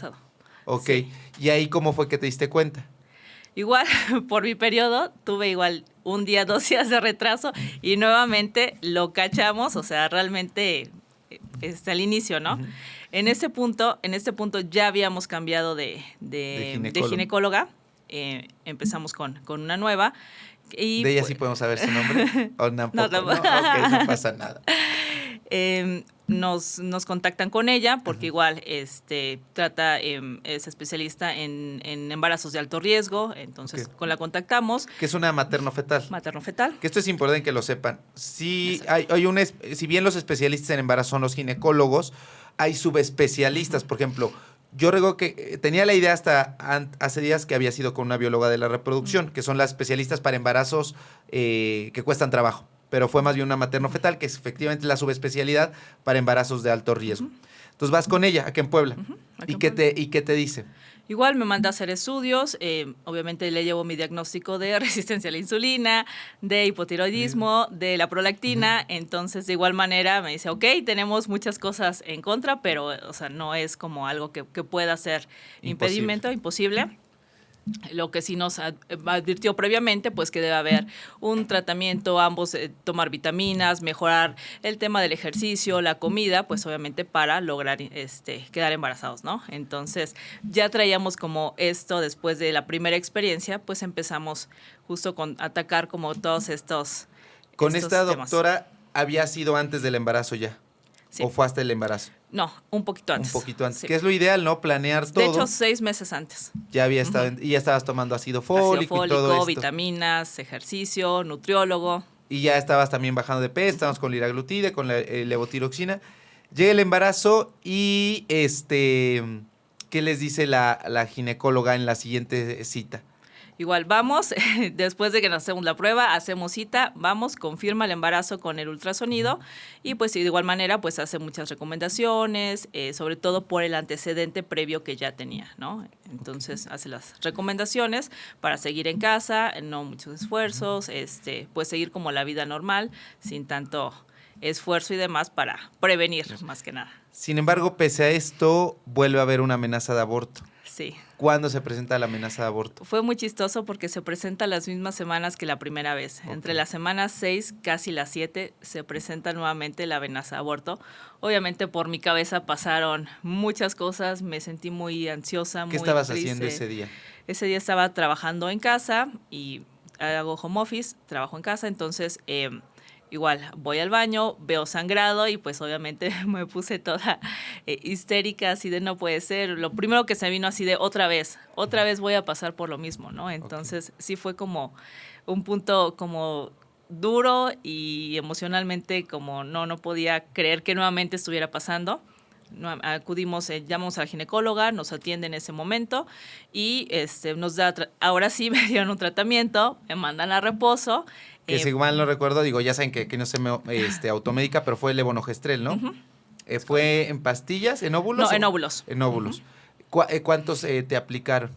Ok. Sí. ¿Y ahí cómo fue que te diste cuenta? Igual, por mi periodo, tuve igual un día, 2 días de retraso y nuevamente lo cachamos, o sea, realmente al inicio, ¿no? En este punto ya habíamos cambiado de ginecóloga, empezamos con una nueva. Y ¿de ella sí podemos saber su nombre? ¿O no, no, no pasa nada. Nos contactan con ella porque igual trata, es especialista en embarazos de alto riesgo, entonces con la contactamos. Que es una materno-fetal. Materno-fetal. Que esto es importante que lo sepan. Sí, si bien los especialistas en embarazo son los ginecólogos, hay subespecialistas. Por ejemplo, yo recuerdo que tenía la idea hasta hace días que había sido con una bióloga de la reproducción, que son las especialistas para embarazos que cuestan trabajo. Pero fue más bien una materno-fetal, que es efectivamente la subespecialidad para embarazos de alto riesgo. Entonces vas con ella, aquí en Puebla. ¿Y qué te dice? Igual me manda a hacer estudios, obviamente le llevo mi diagnóstico de resistencia a la insulina, de hipotiroidismo, de la prolactina, entonces de igual manera me dice, ok, tenemos muchas cosas en contra, pero o sea, no es como algo que pueda ser impedimento, imposible. Lo que sí nos advirtió previamente, pues que debe haber un tratamiento, ambos tomar vitaminas, mejorar el tema del ejercicio, la comida, pues obviamente para lograr quedar embarazados, ¿no? Entonces ya traíamos como esto después de la primera experiencia, pues empezamos justo con atacar como todos estos ¿Con esta temas. doctora había sido antes del embarazo ya? Sí. ¿O fue hasta el embarazo? No, un poquito antes. Un poquito antes. Sí. Que es lo ideal, ¿no? Planear todo. De hecho, 6 meses antes. Ya había estado, y ya estabas tomando ácido fólico y todo esto. Vitaminas, ejercicio, nutriólogo. Y ya estabas también bajando de peso, estábamos con liraglutide, con la levotiroxina. Llega el embarazo y ¿qué les dice la ginecóloga en la siguiente cita? Igual vamos, después de que nos hacemos la prueba, hacemos cita, vamos, confirma el embarazo con el ultrasonido y pues de igual manera pues hace muchas recomendaciones, sobre todo por el antecedente previo que ya tenía, ¿no? Entonces hace las recomendaciones para seguir en casa, no muchos esfuerzos, pues seguir como la vida normal, sin tanto esfuerzo y demás para prevenir más que nada. Sin embargo, pese a esto, vuelve a haber una amenaza de aborto. Sí. ¿Cuándo se presenta la amenaza de aborto? Fue muy chistoso porque se presenta las mismas semanas que la primera vez. Okay. Entre las semanas 6, casi las 7, se presenta nuevamente la amenaza de aborto. Obviamente por mi cabeza pasaron muchas cosas, me sentí muy ansiosa, muy triste. ¿Qué estabas haciendo ese día? Ese día estaba trabajando en casa y hago home office, trabajo en casa, entonces igual voy al baño, veo sangrado y pues obviamente me puse toda histérica, así de no puede ser. Lo primero que se vino así de otra vez voy a pasar por lo mismo, ¿no? Entonces sí fue como un punto como duro y emocionalmente como no podía creer que nuevamente estuviera pasando. acudimos, llamamos a la ginecóloga, nos atiende en ese momento y nos da, ahora sí me dieron un tratamiento, me mandan a reposo. Que si mal no recuerdo, digo, ya saben que no se me automédica, pero fue el levonorgestrel, ¿no? Uh-huh. ¿Fue en pastillas, en óvulos? No, en óvulos. En óvulos. ¿Cuántos te aplicaron?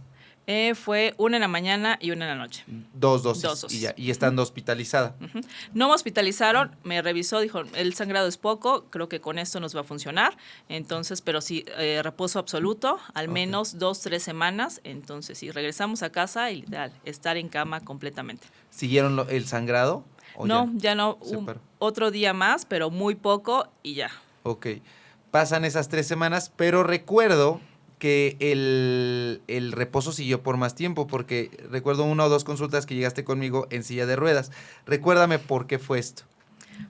Fue una en la mañana y una en la noche. 2 dosis. 2 dosis. Y estando hospitalizada. Uh-huh. No me hospitalizaron, me revisó, dijo, el sangrado es poco, creo que con esto nos va a funcionar. Entonces, pero sí, reposo absoluto, al menos 2-3 semanas. Entonces, sí, regresamos a casa y literal, estar en cama completamente. ¿Siguieron el sangrado? No, ya no. Otro día más, pero muy poco y ya. Ok. Pasan esas 3 semanas, pero recuerdo que el reposo siguió por más tiempo, porque recuerdo 1 o 2 consultas que llegaste conmigo en silla de ruedas. Recuérdame por qué fue esto.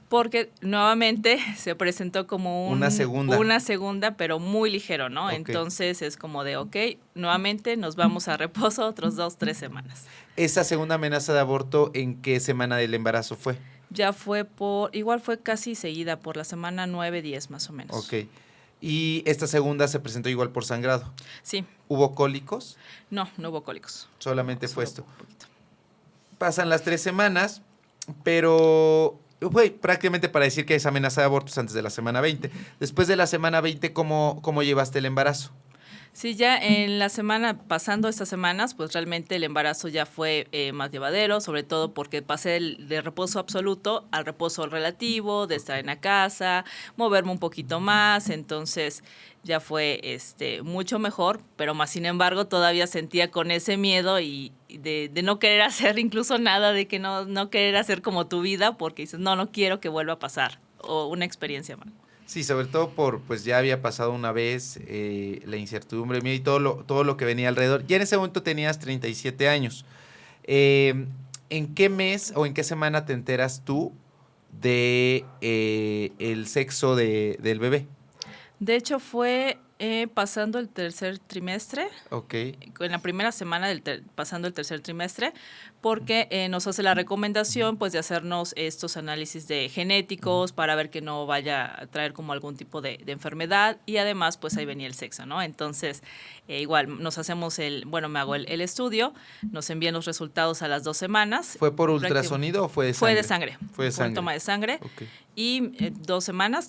Porque nuevamente se presentó como una segunda, pero muy ligero, ¿no? Okay. Entonces es como de, ok, nuevamente nos vamos a reposo otros 2-3 semanas. ¿Esa segunda amenaza de aborto en qué semana del embarazo fue? Ya fue igual fue casi seguida, por la semana 9-10 más o menos. Ok. ¿Y esta segunda se presentó igual por sangrado? Sí. ¿Hubo cólicos? No hubo cólicos. Solamente fue esto. Pasan las 3 semanas, pero fue prácticamente para decir que es amenaza de abortos antes de la semana 20. Después de la semana 20, ¿cómo llevaste el embarazo? Sí, ya en la semana, pasando estas semanas, pues realmente el embarazo ya fue más llevadero, sobre todo porque pasé de reposo absoluto al reposo relativo, de estar en la casa, moverme un poquito más, entonces ya fue mucho mejor, pero más sin embargo todavía sentía con ese miedo y de no querer hacer incluso nada, de que no querer hacer como tu vida, porque dices, no quiero que vuelva a pasar, o una experiencia más. Sí, sobre todo pues ya había pasado una vez la incertidumbre mía y todo lo que venía alrededor. Ya en ese momento tenías 37 años. ¿En qué mes o en qué semana te enteras tú de el sexo del bebé? De hecho, fue pasando el tercer trimestre. Ok. En la primera semana pasando el tercer trimestre, porque nos hace la recomendación pues de hacernos estos análisis de genéticos para ver que no vaya a traer como algún tipo de enfermedad, y además pues ahí venía el sexo, ¿no? Entonces igual nos hacemos me hago el estudio, nos envían los resultados a las 2 semanas. ¿Fue por ultrasonido o fue de sangre? Fue de sangre. Fue de sangre. Toma de sangre. Okay. Y 3 semanas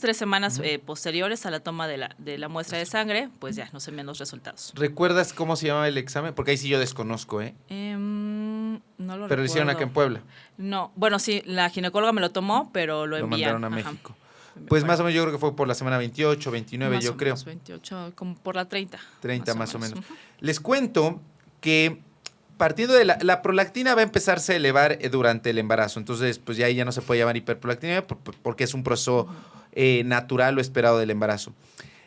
posteriores a la toma de la muestra de sangre, pues ya nos envían los resultados. ¿Recuerdas cómo se llamaba el examen? Porque ahí sí yo desconozco, ¿eh? No lo recuerdo. ¿Pero lo hicieron acá en Puebla? No, bueno, sí, la ginecóloga me lo tomó, pero lo enviaron. Lo mandaron a México. Pues más o menos yo creo que fue por la semana 28, 29, más yo creo. 28, como por la 30. 30 más o menos. Les cuento que partiendo de la prolactina va a empezarse a elevar durante el embarazo. Entonces, pues ya ahí ya no se puede llamar hiperprolactinemia porque es un proceso natural o esperado del embarazo.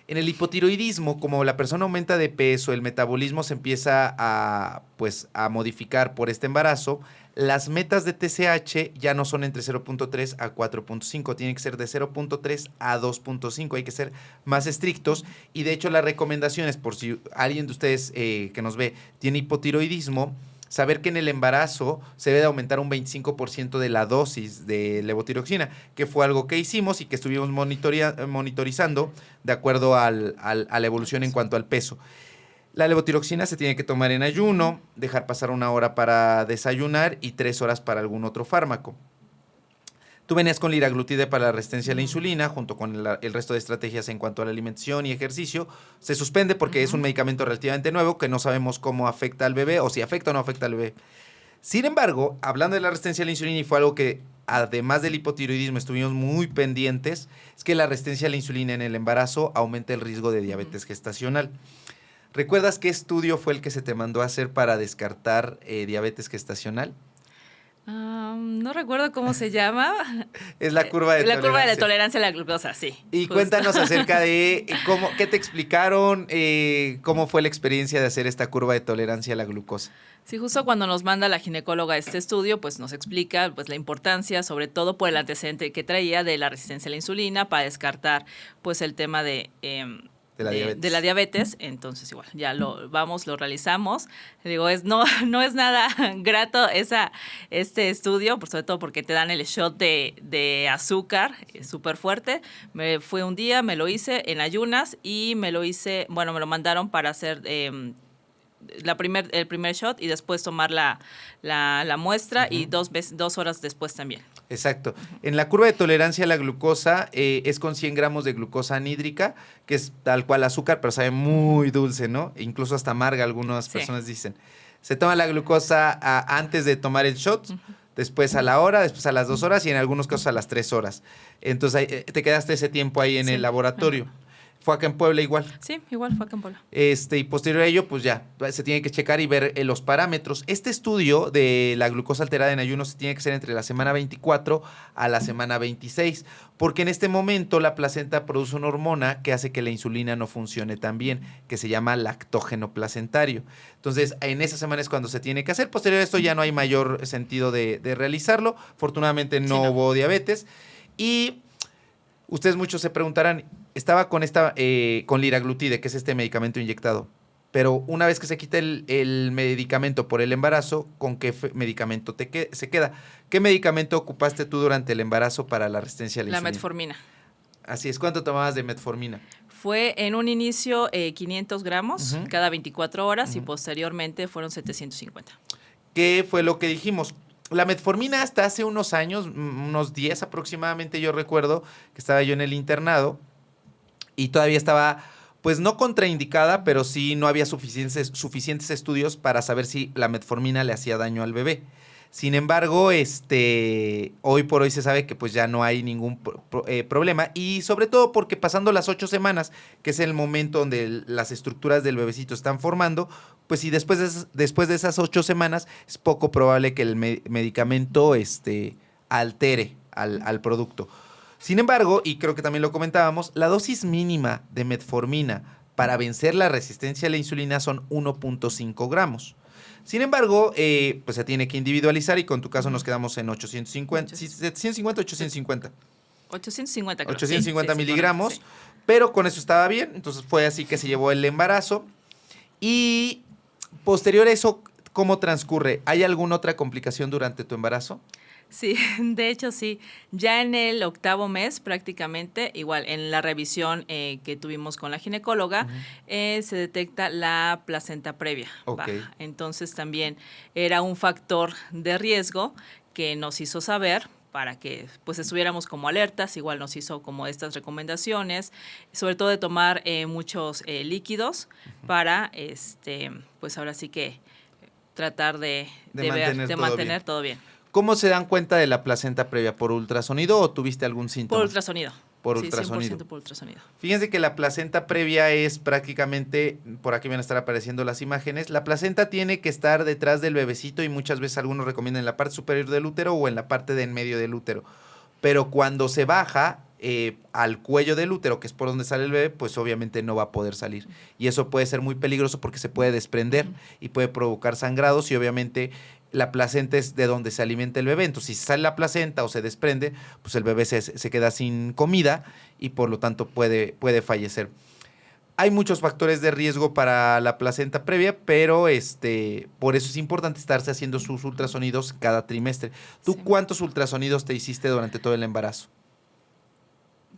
En el hipotiroidismo, como la persona aumenta de peso, el metabolismo se empieza a modificar por este embarazo. Las metas de TSH ya no son entre 0.3 a 4.5, tienen que ser de 0.3 a 2.5, hay que ser más estrictos. Y de hecho las recomendaciones, por si alguien de ustedes que nos ve tiene hipotiroidismo, saber que en el embarazo se debe de aumentar un 25% de la dosis de levotiroxina, que fue algo que hicimos y que estuvimos monitorizando de acuerdo a la evolución en cuanto al peso. La levotiroxina se tiene que tomar en ayuno, dejar pasar 1 hora para desayunar y 3 horas para algún otro fármaco. Tú venías con liraglutide para la resistencia a la insulina, junto con el resto de estrategias en cuanto a la alimentación y ejercicio. Se suspende porque es un medicamento relativamente nuevo que no sabemos cómo afecta al bebé o si afecta o no afecta al bebé. Sin embargo, hablando de la resistencia a la insulina, y fue algo que además del hipotiroidismo estuvimos muy pendientes, es que la resistencia a la insulina en el embarazo aumenta el riesgo de diabetes gestacional. ¿Recuerdas qué estudio fue el que se te mandó a hacer para descartar diabetes gestacional? No recuerdo cómo se llama. Es la curva de tolerancia. La curva de la tolerancia a la glucosa, sí. Y justo. Cuéntanos acerca de qué te explicaron, cómo fue la experiencia de hacer esta curva de tolerancia a la glucosa. Sí, justo cuando nos manda la ginecóloga este estudio, pues nos explica pues la importancia, sobre todo por el antecedente que traía de la resistencia a la insulina, para descartar pues el tema de de la diabetes, entonces igual, ya lo realizamos. Digo, no es nada grato este estudio, por sobre todo porque te dan el shot de azúcar súper fuerte. Fue un día, me lo hice en ayunas y me lo mandaron para hacer el primer shot y después tomar la muestra y 2 horas después también. Exacto. En la curva de tolerancia a la glucosa es con 100 gramos de glucosa anhídrica, que es tal cual azúcar, pero sabe muy dulce, ¿no? E incluso hasta amarga, algunas personas dicen. Se toma la glucosa antes de tomar el shot, después a la hora, después a las 2 horas y en algunos casos a las 3 horas. Entonces te quedaste ese tiempo ahí en el laboratorio. ¿Fue acá en Puebla igual? Sí, igual fue acá en Puebla. Y posterior a ello, pues ya, se tiene que checar y ver los parámetros. Este estudio de la glucosa alterada en ayuno se tiene que hacer entre la semana 24 a la semana 26, porque en este momento la placenta produce una hormona que hace que la insulina no funcione tan bien, que se llama lactógeno placentario. Entonces, en esa semana es cuando se tiene que hacer. Posterior a esto ya no hay mayor sentido de realizarlo. Afortunadamente no hubo diabetes. Y ustedes muchos se preguntarán, estaba con con liraglutide, que es este medicamento inyectado, pero una vez que se quita el medicamento por el embarazo, ¿con qué medicamento se queda? ¿Qué medicamento ocupaste tú durante el embarazo para la resistencia a la insulina? La metformina. Así es. ¿Cuánto tomabas de metformina? Fue en un inicio 500 gramos cada 24 horas y posteriormente fueron 750. ¿Qué fue lo que dijimos? La metformina hasta hace unos años, unos 10 aproximadamente, yo recuerdo que estaba yo en el internado y todavía estaba, pues no contraindicada, pero sí no había suficientes estudios para saber si la metformina le hacía daño al bebé. Sin embargo, hoy por hoy se sabe que pues ya no hay ningún problema y sobre todo porque pasando las 8 semanas, que es el momento donde las estructuras del bebecito están formando, pues si después de esas 8 semanas es poco probable que el medicamento altere al producto. Sin embargo, y creo que también lo comentábamos, la dosis mínima de metformina para vencer la resistencia a la insulina son 1.5 gramos. Sin embargo, pues se tiene que individualizar y con tu caso nos quedamos en 850, 750, 850. 850 creo. 850 sí, miligramos, sí. Pero con eso estaba bien, entonces fue así que se llevó el embarazo. Y posterior a eso, ¿cómo transcurre? ¿Hay alguna otra complicación durante tu embarazo? Sí, de hecho sí. Ya en el 8º mes prácticamente, igual en la revisión que tuvimos con la ginecóloga, se detecta la placenta previa baja. Entonces también era un factor de riesgo que nos hizo saber para que pues estuviéramos como alertas, igual nos hizo como estas recomendaciones, sobre todo de tomar muchos líquidos para pues ahora sí que tratar de mantener todo bien. ¿Cómo se dan cuenta de la placenta previa? ¿Por ultrasonido o tuviste algún síntoma? Por ultrasonido. Por sí, ultrasonido. 100% por ultrasonido. Fíjense que la placenta previa es prácticamente, por aquí van a estar apareciendo las imágenes, la placenta tiene que estar detrás del bebecito y muchas veces algunos recomiendan en la parte superior del útero o en la parte de en medio del útero. Pero cuando se baja al cuello del útero, que es por donde sale el bebé, pues obviamente no va a poder salir. Y eso puede ser muy peligroso porque se puede desprender y puede provocar sangrados y obviamente la placenta es de donde se alimenta el bebé. Entonces, si sale la placenta o se desprende, pues el bebé se queda sin comida y por lo tanto puede fallecer. Hay muchos factores de riesgo para la placenta previa, pero por eso es importante estarse haciendo sus ultrasonidos cada trimestre. ¿Tú cuántos ultrasonidos te hiciste durante todo el embarazo?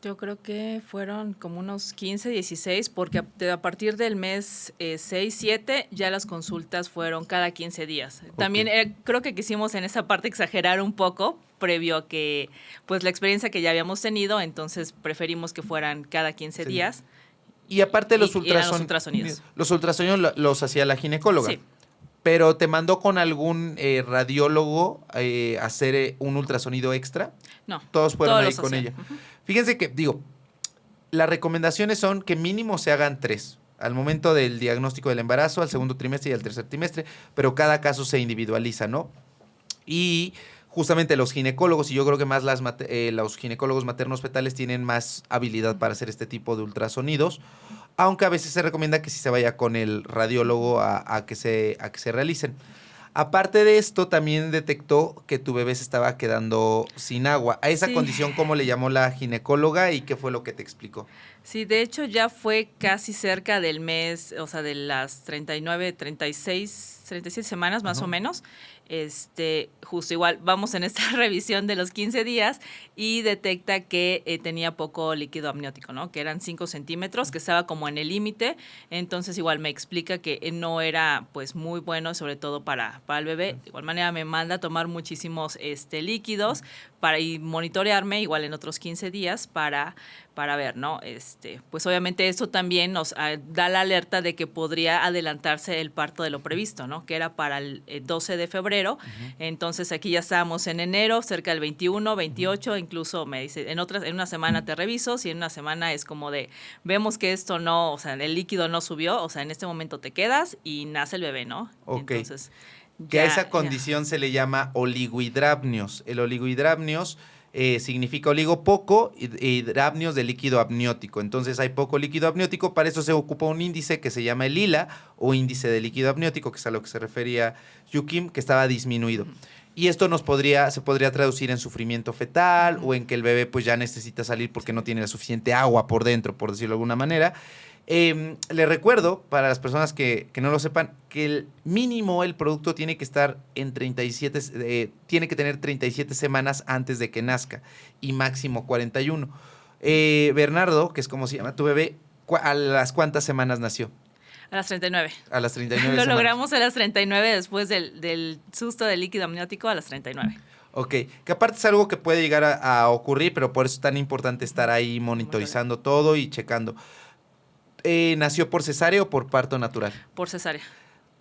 Yo creo que fueron como unos 15, 16, porque a partir del mes 6, 7 ya las consultas fueron cada 15 días. También creo que quisimos en esa parte exagerar un poco previo a que, pues la experiencia que ya habíamos tenido, entonces preferimos que fueran cada 15 días. Y aparte de los ultrasonidos. Los ultrasonidos los hacía la ginecóloga. Sí. ¿Pero te mandó con algún radiólogo a hacer un ultrasonido extra? No. Todos fueron ahí con ella. Fíjense que, las recomendaciones son que mínimo se hagan 3. Al momento del diagnóstico del embarazo, al segundo trimestre y al tercer trimestre, pero cada caso se individualiza, ¿no? Y justamente los ginecólogos, y yo creo que más los ginecólogos maternos fetales tienen más habilidad para hacer este tipo de ultrasonidos, aunque a veces se recomienda que sí se vaya con el radiólogo a que se realicen. Aparte de esto, también detectó que tu bebé se estaba quedando sin agua. A esa condición, ¿cómo le llamó la ginecóloga y qué fue lo que te explicó? Sí, de hecho ya fue casi cerca del mes, o sea, de las 39, 36, 37 semanas más o menos. Justo igual, vamos en esta revisión de los 15 días y detecta que tenía poco líquido amniótico, ¿no? Que eran 5 centímetros, que estaba como en el límite. Entonces igual me explica que no era pues muy bueno, sobre todo para el bebé. De igual manera me manda a tomar muchísimos líquidos para y monitorearme igual en otros 15 días para ver, ¿no? Pues obviamente eso también nos da la alerta de que podría adelantarse el parto de lo previsto, ¿no? Que era para el 12 de febrero. Entonces aquí ya estábamos en enero, cerca del 21, 28, incluso me dice, en una semana te reviso, si en una semana es como de, vemos que esto no, o sea, el líquido no subió, o sea, en este momento te quedas y nace el bebé, ¿no? Ok. Entonces, que a esa condición se le llama oligohidramnios. El oligohidramnios significa oligo poco y hidramnios de líquido amniótico. Entonces hay poco líquido amniótico, para eso se ocupa un índice que se llama el ILA o índice de líquido amniótico, que es a lo que se refería Yukim, que estaba disminuido. Y esto se podría traducir en sufrimiento fetal o en que el bebé pues ya necesita salir porque no tiene la suficiente agua por dentro, por decirlo de alguna manera. Le recuerdo, para las personas que no lo sepan, que el mínimo el producto tiene que estar en 37, tiene que tener 37 semanas antes de que nazca y máximo 41. Bernardo, que es como se llama tu bebé, ¿a las cuántas semanas nació? A las 39. A las 39 Lo semanas. logramos a las 39 después del susto del líquido amniótico a las 39. Ok, que aparte es algo que puede llegar a ocurrir, pero por eso es tan importante estar ahí monitorizando todo y checando. ¿Nació por cesárea o por parto natural? Por cesárea.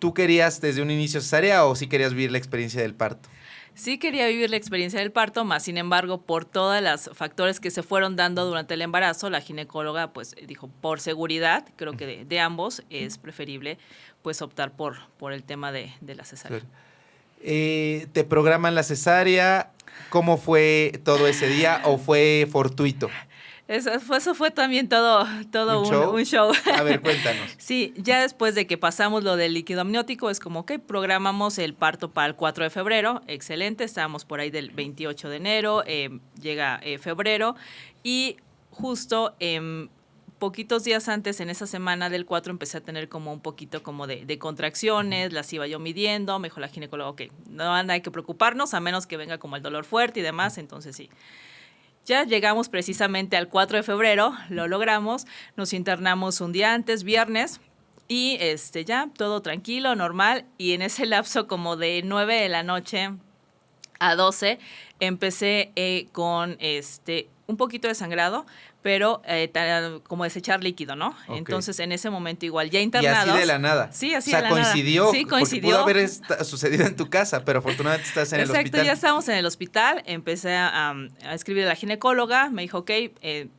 ¿Tú querías desde un inicio cesárea o sí querías vivir la experiencia del parto? Sí quería vivir la experiencia del parto, más sin embargo, por todos los factores que se fueron dando durante el embarazo, la ginecóloga pues dijo, por seguridad, creo que de ambos es preferible pues optar por el tema de la cesárea. ¿Te programan la cesárea? ¿Cómo fue todo ese día o fue fortuito? Eso fue también todo un show. A ver, cuéntanos. Sí, ya después de que pasamos lo del líquido amniótico, es como que programamos el parto para el 4 de febrero. Excelente, estábamos por ahí del 28 de enero, llega febrero y justo poquitos días antes, en esa semana del 4, empecé a tener como un poquito como de contracciones, las iba yo midiendo, me dijo la ginecóloga, ok, no hay que preocuparnos, a menos que venga como el dolor fuerte y demás, entonces sí. Ya llegamos precisamente al 4 de febrero, lo logramos, nos internamos un día antes, viernes, y ya todo tranquilo, normal, y en ese lapso como de 9 de la noche a 12 empecé con un poquito de sangrado, pero como desechar líquido, ¿no? Okay. Entonces, en ese momento igual, ya internados. Y así de la nada. Sí, así de la nada. Coincidió. Sí, coincidió. Pudo haber sucedido en tu casa, pero afortunadamente estás en el hospital. Exacto, ya estábamos en el hospital, empecé a escribir a la ginecóloga, me dijo, ok,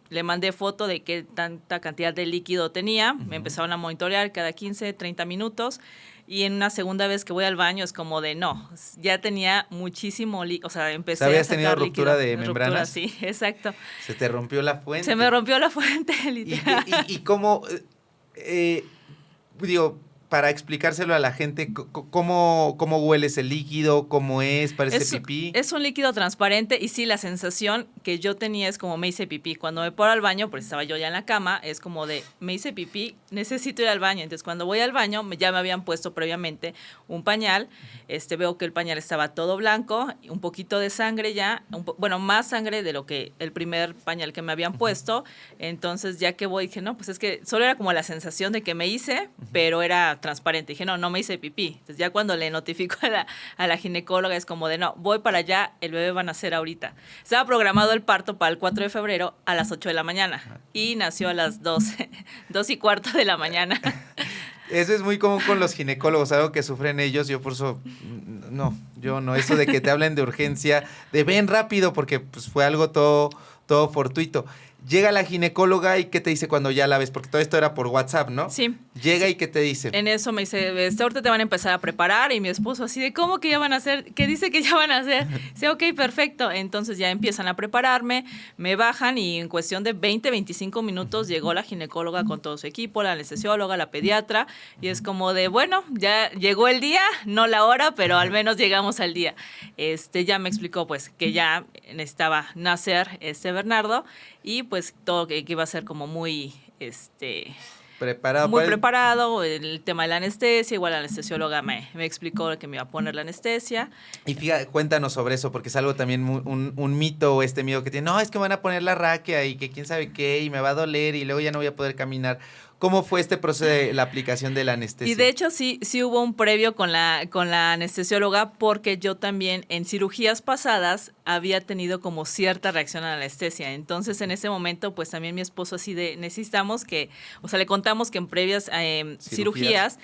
le mandé foto de qué tanta cantidad de líquido tenía, me empezaron a monitorear cada 15, 30 minutos, y en una segunda vez que voy al baño es como de, no, ya tenía muchísimo líquido, o sea, empecé a sacar ¿Habías tenido ruptura de membranas? Sí, exacto. Se te rompió la fuente. Se me rompió la fuente, literal. ¿Y cómo, digo, para explicárselo a la gente, cómo huele ese líquido, cómo es, parece pipí? Es un líquido transparente y sí, la sensación que yo tenía es como me hice pipí. Cuando me paro al baño, porque estaba yo ya en la cama, es como de me hice pipí, necesito ir al baño. Entonces, cuando voy al baño, ya me habían puesto previamente un pañal. Veo que el pañal estaba todo blanco, un poquito de sangre ya, más sangre de lo que el primer pañal que me habían puesto. Entonces, ya que voy, dije, no, pues es que solo era como la sensación de que me hice, pero era transparente. Dije, no me hice pipí. Entonces, ya cuando le notifico a la ginecóloga, es como de, no, voy para allá, el bebé va a nacer ahorita. Estaba programado el parto para el 4 de febrero a las 8 de la mañana y nació a las 2:15 de la mañana. Eso es muy común con los ginecólogos, algo que sufren ellos. Yo por eso, yo no. Eso de que te hablen de urgencia, de ven rápido, porque pues fue algo todo fortuito. Llega la ginecóloga y ¿qué te dice cuando ya la ves? Porque todo esto era por WhatsApp, ¿no? Sí. Llega y ¿qué te dice? En eso me dice, ahorita te van a empezar a preparar, y mi esposo así de, ¿cómo que ya van a hacer? ¿Qué dice que ya van a hacer? Dice, ok, perfecto. Entonces ya empiezan a prepararme, me bajan y en cuestión de 20, 25 minutos llegó la ginecóloga con todo su equipo, la anestesióloga, la pediatra, y es como de, bueno, ya llegó el día, no la hora, pero al menos llegamos al día. Ya me explicó pues que ya necesitaba nacer Bernardo, y pues todo que iba a ser como muy, Preparado muy para preparado, el tema de la anestesia, igual la anestesióloga me explicó que me iba a poner la anestesia. Y fíjate, cuéntanos sobre eso, porque es algo también un mito o este miedo que tiene. No, es que me van a poner la raquia y que quién sabe qué, y me va a doler y luego ya no voy a poder caminar. ¿Cómo fue este proceso de la aplicación de la anestesia? Y de hecho sí hubo un previo con la anestesióloga, porque yo también en cirugías pasadas había tenido como cierta reacción a la anestesia. Entonces en ese momento pues también mi esposo así de necesitamos que, o sea, le contamos que en previas cirugías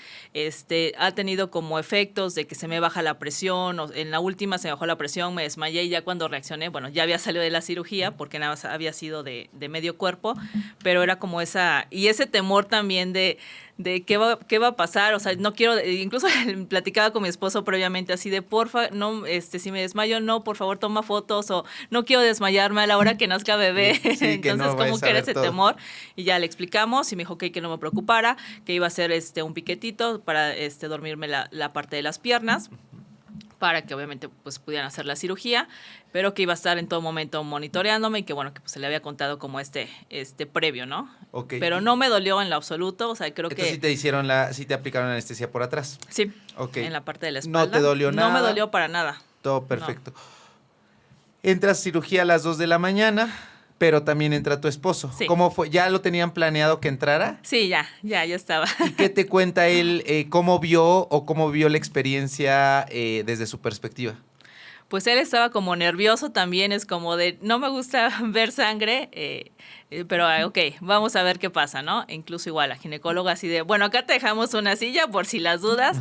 ha tenido como efectos de que se me baja la presión, o en la última se me bajó la presión, me desmayé y ya cuando reaccioné, bueno, ya había salido de la cirugía porque nada más había sido de medio cuerpo, pero era como ese temor también de qué va a pasar, o sea, no quiero, incluso platicaba con mi esposo previamente así de porfa, no, si me desmayo, no, por favor toma fotos, o no quiero desmayarme a la hora que nazca bebé. Sí, Entonces no como que era ese todo. temor, y ya le explicamos y me dijo que no me preocupara, que iba a hacer un piquetito para dormirme la parte de las piernas, para que obviamente pues pudieran hacer la cirugía, pero que iba a estar en todo momento monitoreándome y que bueno, que pues se le había contado como este previo, ¿no? Ok. Pero no me dolió en lo absoluto, o sea, creo Entonces que sí te aplicaron la anestesia por atrás. sí, Ok. en la parte de la espalda. No te dolió nada. No me dolió para nada. Todo perfecto. Entras a cirugía a las 2 de la mañana, pero también entra tu esposo. Sí. ¿Cómo fue? ¿Ya lo tenían planeado que entrara? Sí, ya estaba. ¿Y qué te cuenta él? ¿Cómo vio la experiencia desde su perspectiva? Pues él estaba como nervioso también, es como de, no me gusta ver sangre, pero ok, vamos a ver qué pasa, ¿no? Incluso igual la ginecóloga así de, bueno, acá te dejamos una silla por si las dudas,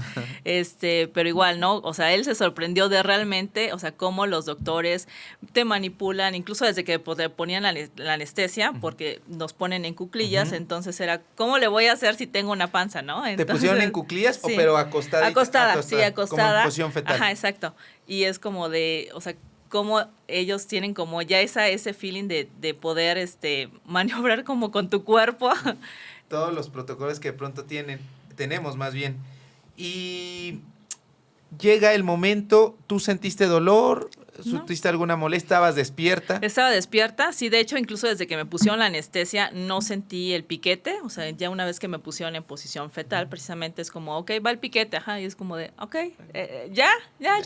pero igual, ¿no? O sea, él se sorprendió de realmente, o sea, cómo los doctores te manipulan, incluso desde que te ponían la anestesia, porque nos ponen en cuclillas, entonces era, ¿cómo le voy a hacer si tengo una panza, no? Entonces, ¿te pusieron en cuclillas sí. pero acostada? Acostada, sí, acostada. Como en posición fetal. Ajá, exacto. Y es como de, o sea, cómo ellos tienen como ya ese feeling de poder maniobrar como con tu cuerpo. Todos los protocolos que de pronto tenemos más bien. Y llega el momento, ¿tú sentiste dolor? ¿Sentiste alguna molestia? ¿Estabas despierta? Estaba despierta, sí, de hecho, incluso desde que me pusieron la anestesia no sentí el piquete, o sea, ya una vez que me pusieron en posición fetal, precisamente es como, ok, va el piquete, ajá, y es como de, ok, ya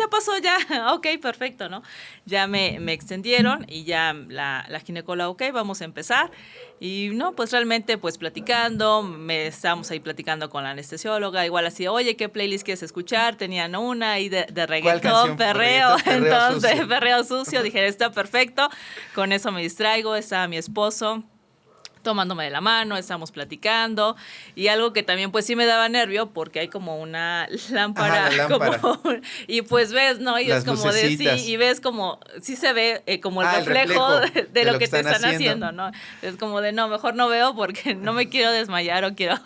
pasó, ya, ok, perfecto, ¿no? Ya me extendieron y ya la ginecóloga, ok, vamos a empezar. Y no, pues realmente, pues platicando, estábamos ahí platicando con la anestesióloga, igual así, oye, ¿qué playlist quieres escuchar? Tenían una ahí de reggaetón, perreo, entonces, perreo sucio, dije, está perfecto, con eso me distraigo, estaba mi esposo tomándome de la mano, estábamos platicando, y algo que también pues sí me daba nervio, porque hay como una lámpara, ajá, la lámpara. Y pues ves, ¿no? Y las es como lucecitas. de sí, y ves como, sí se ve como el el reflejo de lo que te están haciendo, haciendo, ¿no? Es como de, no, mejor no veo porque no me quiero desmayar o quiero...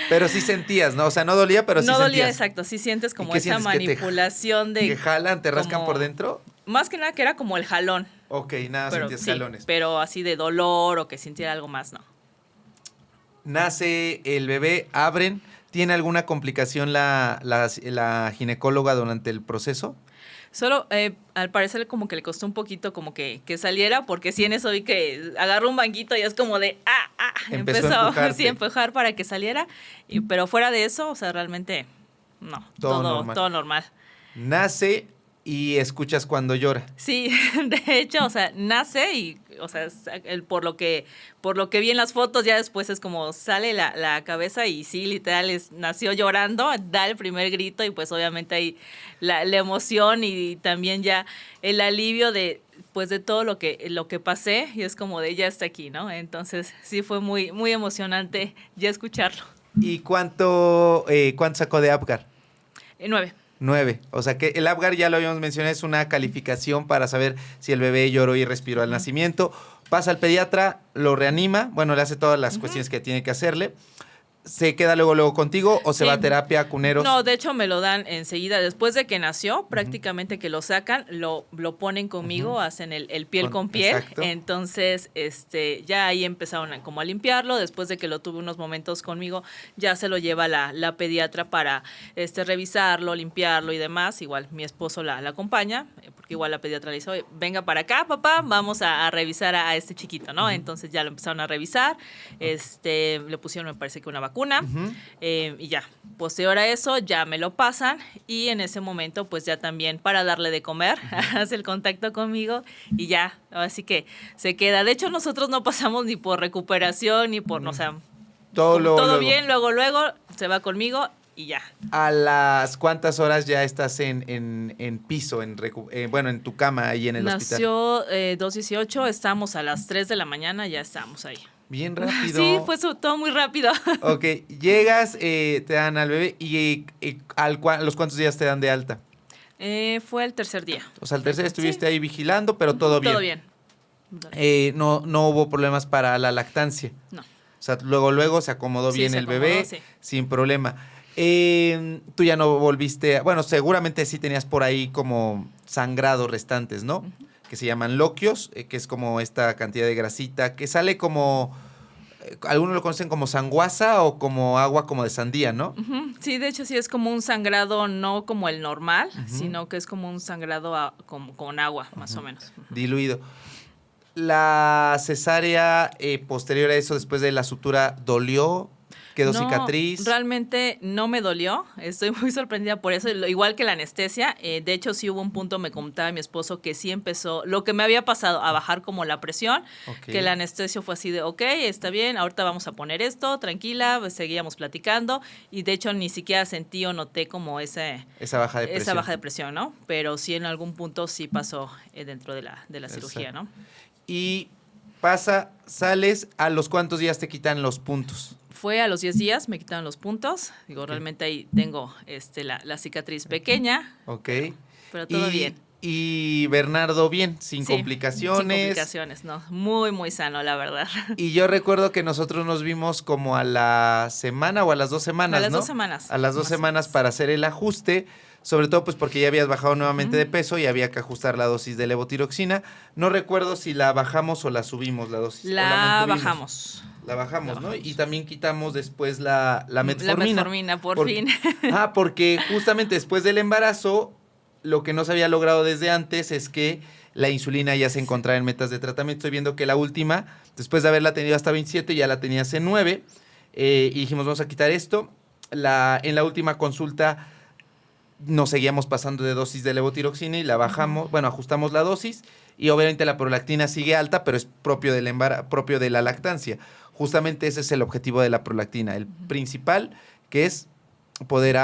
Pero sí sentías, ¿no? O sea, no dolía, pero sí no sentías. dolía, exacto, sí sientes como esa sientes? manipulación de... ¿Que jalan, te rascan como, por dentro? Más que nada que era como el jalón. Ok, nada, Pero, sentías sí, jalones. pero así de dolor o que sintiera algo más, no. Nace el bebé, abren. ¿Tiene alguna complicación la ginecóloga durante el proceso? Solo, al parecer, como que le costó un poquito como que saliera, porque sí en eso vi que agarró un banquito y es como de, empezó a empujar para que saliera, pero fuera de eso, o sea, realmente, no, todo normal. Nace y escuchas cuando llora. Sí, de hecho, o sea, nace y, o sea, por lo que vi en las fotos, ya después es como sale la cabeza y sí, literal, nació llorando, da el primer grito y pues obviamente ahí la emoción y también ya el alivio de todo lo que pasé, y es como de ya está aquí, ¿no? Entonces sí fue muy, muy emocionante ya escucharlo. ¿Y cuánto sacó de Apgar? 9. 9. O sea que el Apgar, ya lo habíamos mencionado, es una calificación para saber si el bebé lloró y respiró al nacimiento. Pasa al pediatra, lo reanima, bueno, le hace todas las cuestiones que tiene que hacerle. ¿se queda luego contigo o se Sí. va a terapia, a cuneros? No, de hecho me lo dan enseguida. Después de que nació, prácticamente que lo sacan, lo ponen conmigo, hacen el piel con piel. Exacto. Entonces, ya ahí empezaron como a limpiarlo. Después de que lo tuve unos momentos conmigo, ya se lo lleva la pediatra para revisarlo, limpiarlo y demás. Igual mi esposo la acompaña, porque igual la pediatra le dice, oye, venga para acá, papá, vamos a revisar a este chiquito, ¿no? Entonces ya lo empezaron a revisar, le pusieron, me parece que una vacuna, y ya, posterior a eso ya me lo pasan y en ese momento pues ya también para darle de comer, hace el contacto conmigo y ya, así que se queda. De hecho nosotros no pasamos ni por recuperación ni por, o sea, Todo luego. bien, luego se va conmigo y ya. ¿A las cuántas horas ya estás en piso, bueno, en tu cama ahí en el hospital? Nació 2:18, estamos a las 3 de la mañana, ya estamos ahí. Bien rápido. Sí, fue todo muy rápido. Ok, llegas, te dan al bebé y ¿los cuántos días te dan de alta? Fue el tercer día. O sea, el tercer estuviste Sí. ahí vigilando, pero todo bien. Todo bien. No hubo problemas para la lactancia. No. O sea, luego se acomodó Sí, bien se el acomodó, bebé, sí. sin problema. Tú ya no volviste, bueno, seguramente sí tenías por ahí como sangrados restantes, ¿no? Que se llaman loquios, que es como esta cantidad de grasita, que sale como, algunos lo conocen como sanguaza o como agua como de sandía, ¿no? Ujú. Sí, de hecho sí es como un sangrado no como el normal, sino que es como un sangrado como con agua, más o menos. Diluido. La cesárea posterior a eso, después de la sutura, ¿dolió? ¿Quedó No, cicatriz? realmente no me dolió. Estoy muy sorprendida por eso. Igual que la anestesia. De hecho, sí hubo un punto, me comentaba mi esposo, que sí empezó, lo que me había pasado, a bajar como la presión. Ok. Que la anestesia fue así de, ok, está bien, ahorita vamos a poner esto, tranquila, pues, seguíamos platicando. Y de hecho, ni siquiera sentí o noté como Esa baja de presión. esa baja de presión, ¿no? Pero sí en algún punto sí pasó dentro de la cirugía, ¿no? Y sales, ¿a los cuántos días te quitan los puntos? Fue a los 10 días, me quitaron los puntos. Digo, realmente ahí tengo la cicatriz pequeña, Ok. pero todo bien. Y Bernardo bien, sin Sí, complicaciones. Sin complicaciones, no. Muy, muy sano, la verdad. Y yo recuerdo que nosotros nos vimos como a la semana o a las 2 semanas, A las ¿no? 2 semanas. A las 2 más o semanas menos. para hacer el ajuste, sobre todo pues porque ya habías bajado nuevamente de peso y había que ajustar la dosis de levotiroxina. No recuerdo si la bajamos o la subimos la dosis. o La mantuvimos. bajamos. La bajamos, La ¿no? bajamos. Y también quitamos después la metformina. La metformina, por fin. Porque justamente después del embarazo, lo que no se había logrado desde antes es que la insulina ya se encontraba en metas de tratamiento. Estoy viendo que la última, después de haberla tenido hasta 27, ya la tenías en 9. Y dijimos, vamos a quitar esto. En la última consulta nos seguíamos pasando de dosis de levotiroxina y la bajamos, bueno, ajustamos la dosis. Y obviamente la prolactina sigue alta, pero es propio propio de la lactancia. Justamente ese es el objetivo de la prolactina, el principal, que es poder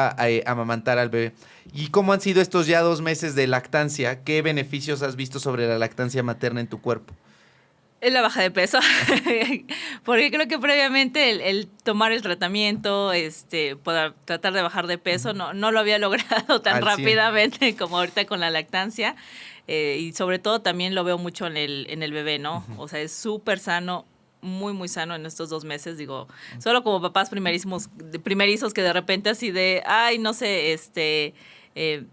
amamantar al bebé. ¿Y cómo han sido estos ya 2 meses de lactancia? ¿Qué beneficios has visto sobre la lactancia materna en tu cuerpo? Es la baja de peso, porque creo que previamente el tomar el tratamiento, poder tratar de bajar de peso, no lo había logrado tan Al 100. rápidamente como ahorita con la lactancia. Y sobre todo también lo veo mucho en el bebé, ¿no? O sea, es súper sano, muy, muy sano en estos 2 meses. Digo, solo como papás primerizos que de repente así de, ay, no sé,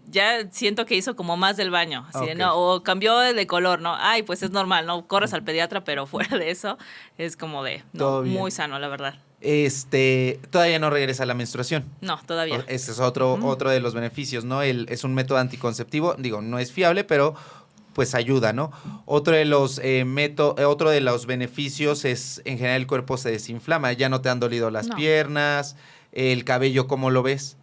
ya siento que hizo como más del baño, así de, Ok. no, o cambió de color, ¿no? Ay, pues es normal, ¿no? Corres al pediatra, pero fuera de eso es como de, Todo no, bien. muy sano, la verdad. Todavía no regresa la menstruación. No, todavía. Ese es otro de los beneficios, ¿no? Es un método anticonceptivo, digo, no es fiable, pero pues ayuda, ¿no? Otro de los beneficios es, en general, el cuerpo se desinflama, ya no te han dolido las No. piernas, el cabello, ¿cómo lo ves?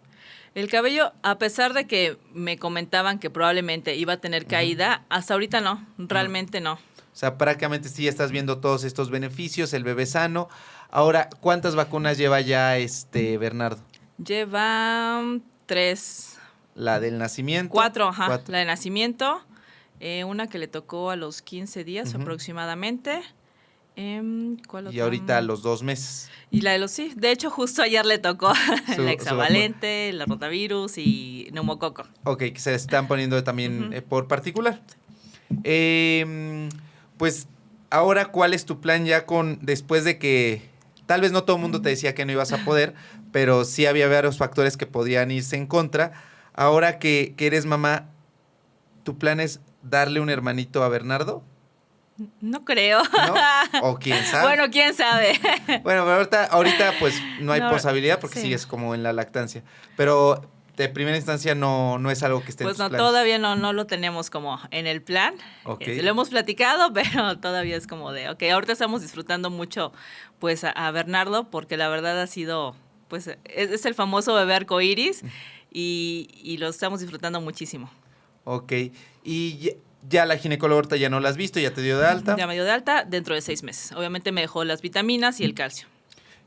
El cabello, a pesar de que me comentaban que probablemente iba a tener caída, hasta ahorita no, realmente no. O sea, prácticamente sí estás viendo todos estos beneficios, el bebé sano. Ahora, ¿cuántas vacunas lleva ya Bernardo? Lleva 3, La del nacimiento. 4, ajá. 4. La de nacimiento, una que le tocó a los 15 días aproximadamente. ¿Cuál otra? Y ahorita a los 2 meses. Y la de sí, de hecho justo ayer le tocó Su la hexavalente, la rotavirus y neumococo. Ok, que se están poniendo también por particular. Pues ahora, ¿cuál es tu plan ya después de que Tal vez no todo el mundo te decía que no ibas a poder, pero sí había varios factores que podían irse en contra. Ahora que eres mamá, ¿tu plan es darle un hermanito a Bernardo? No creo. ¿No? ¿O quién sabe? Bueno, quién sabe. Bueno, pero ahorita pues no hay No, posibilidad porque sí. sigues como en la lactancia. Pero de primera instancia no es algo que esté en Pues tus no, planes. todavía no lo tenemos como en el plan. Ok. Lo hemos platicado, pero todavía es como de, ok, ahorita estamos disfrutando mucho pues a Bernardo porque la verdad ha sido, pues es el famoso bebé arcoíris y lo estamos disfrutando muchísimo. Ok. Y ya la ginecóloga ahorita ya no la has visto, ya te dio de alta. Ya me dio de alta dentro de 6 meses. Obviamente me dejó las vitaminas y el calcio.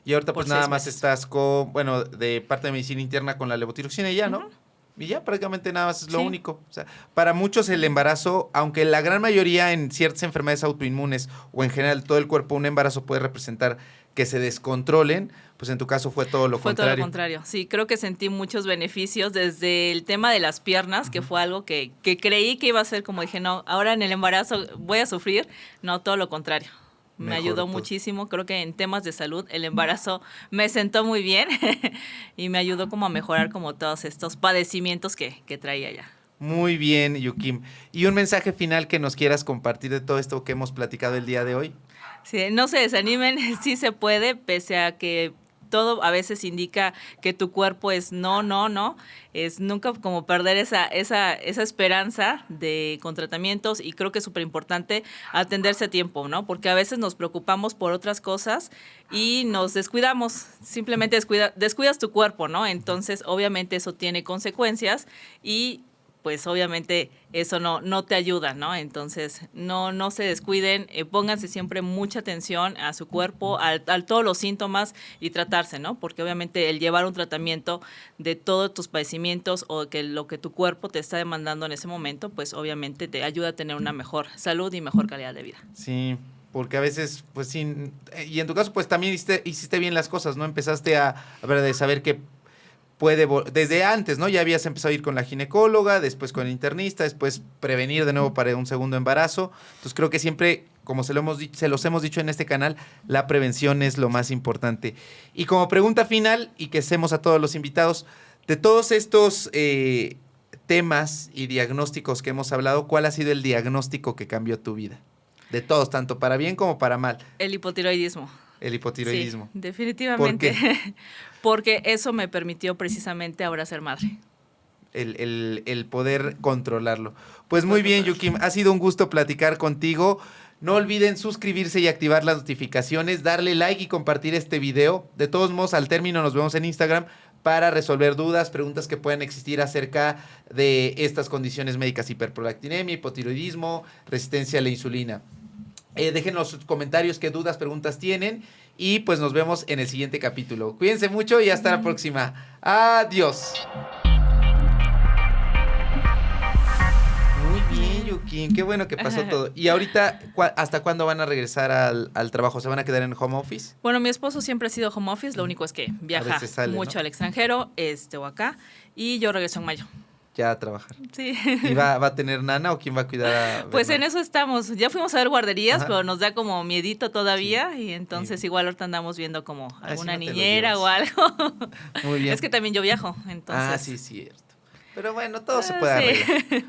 Y ahorita por pues nada 6 más meses. estás con, bueno, de parte de medicina interna con la levotiroxina y ya, ¿no? Ujú. Y ya prácticamente nada más es lo Sí. único. O sea, para muchos el embarazo, aunque la gran mayoría en ciertas enfermedades autoinmunes o en general todo el cuerpo, un embarazo puede representar que se descontrolen, pues en tu caso fue todo lo Fue contrario. todo lo contrario. Sí, creo que sentí muchos beneficios desde el tema de las piernas, que fue algo que creí que iba a ser como dije, no, ahora en el embarazo voy a sufrir. No, todo lo contrario. Me Mejor ayudó todo. muchísimo. Creo que en temas de salud el embarazo me sentó muy bien y me ayudó como a mejorar como todos estos padecimientos que traía ya. Muy bien, Yukim. ¿Y un mensaje final que nos quieras compartir de todo esto que hemos platicado el día de hoy? Sí, no se desanimen, sí se puede, pese a que todo a veces indica que tu cuerpo es no, es nunca como perder esa esperanza con tratamientos y creo que es súper importante atenderse a tiempo, ¿no? Porque a veces nos preocupamos por otras cosas y nos descuidamos, simplemente descuidas tu cuerpo, ¿no? Entonces, obviamente eso tiene consecuencias y pues obviamente eso no te ayuda, ¿no? Entonces, no se descuiden, pónganse siempre mucha atención a su cuerpo, a todos los síntomas y tratarse, ¿no? Porque obviamente el llevar un tratamiento de todos tus padecimientos o que lo que tu cuerpo te está demandando en ese momento, pues obviamente te ayuda a tener una mejor salud y mejor calidad de vida. Sí, porque a veces, pues sí, y en tu caso, pues también hiciste bien las cosas, ¿no? Empezaste a ver, de saber que desde antes, ¿no? Ya habías empezado a ir con la ginecóloga, después con el internista, después prevenir de nuevo para un segundo embarazo. Entonces creo que siempre, como se los hemos dicho en este canal, la prevención es lo más importante. Y como pregunta final, y que hacemos a todos los invitados, de todos estos temas y diagnósticos que hemos hablado, ¿cuál ha sido el diagnóstico que cambió tu vida? De todos, tanto para bien como para mal. El hipotiroidismo. El hipotiroidismo. Sí, definitivamente. ¿Por qué? Porque eso me permitió precisamente ahora ser madre. El poder controlarlo. Pues muy bien, Yukim, ha sido un gusto platicar contigo. No olviden suscribirse y activar las notificaciones, darle like y compartir este video. De todos modos, al término nos vemos en Instagram para resolver dudas, preguntas que puedan existir acerca de estas condiciones médicas: hiperprolactinemia, hipotiroidismo, resistencia a la insulina. Déjenos sus comentarios, qué dudas, preguntas tienen. Y pues nos vemos en el siguiente capítulo. Cuídense mucho y hasta la próxima. Adiós. Muy bien, Yukin. Qué bueno que pasó todo. Y ahorita, ¿hasta cuándo van a regresar al trabajo? ¿Se van a quedar en home office? Bueno, mi esposo siempre ha sido home office. Lo único es que viaja mucho, ¿no?, al extranjero, o acá. Y yo regreso en mayo. Ya a trabajar. Sí. ¿Y va a tener nana o quién va a cuidar a Pues en Bernardo? eso estamos. Ya fuimos a ver guarderías, Ajá. pero nos da como miedito todavía. Sí. Y entonces Sí. igual ahorita andamos viendo como alguna si no te lo niñera o llevas. algo. Muy bien. Es que también yo viajo, entonces. Ah, sí, cierto. Pero bueno, todo se puede sí. arreglar.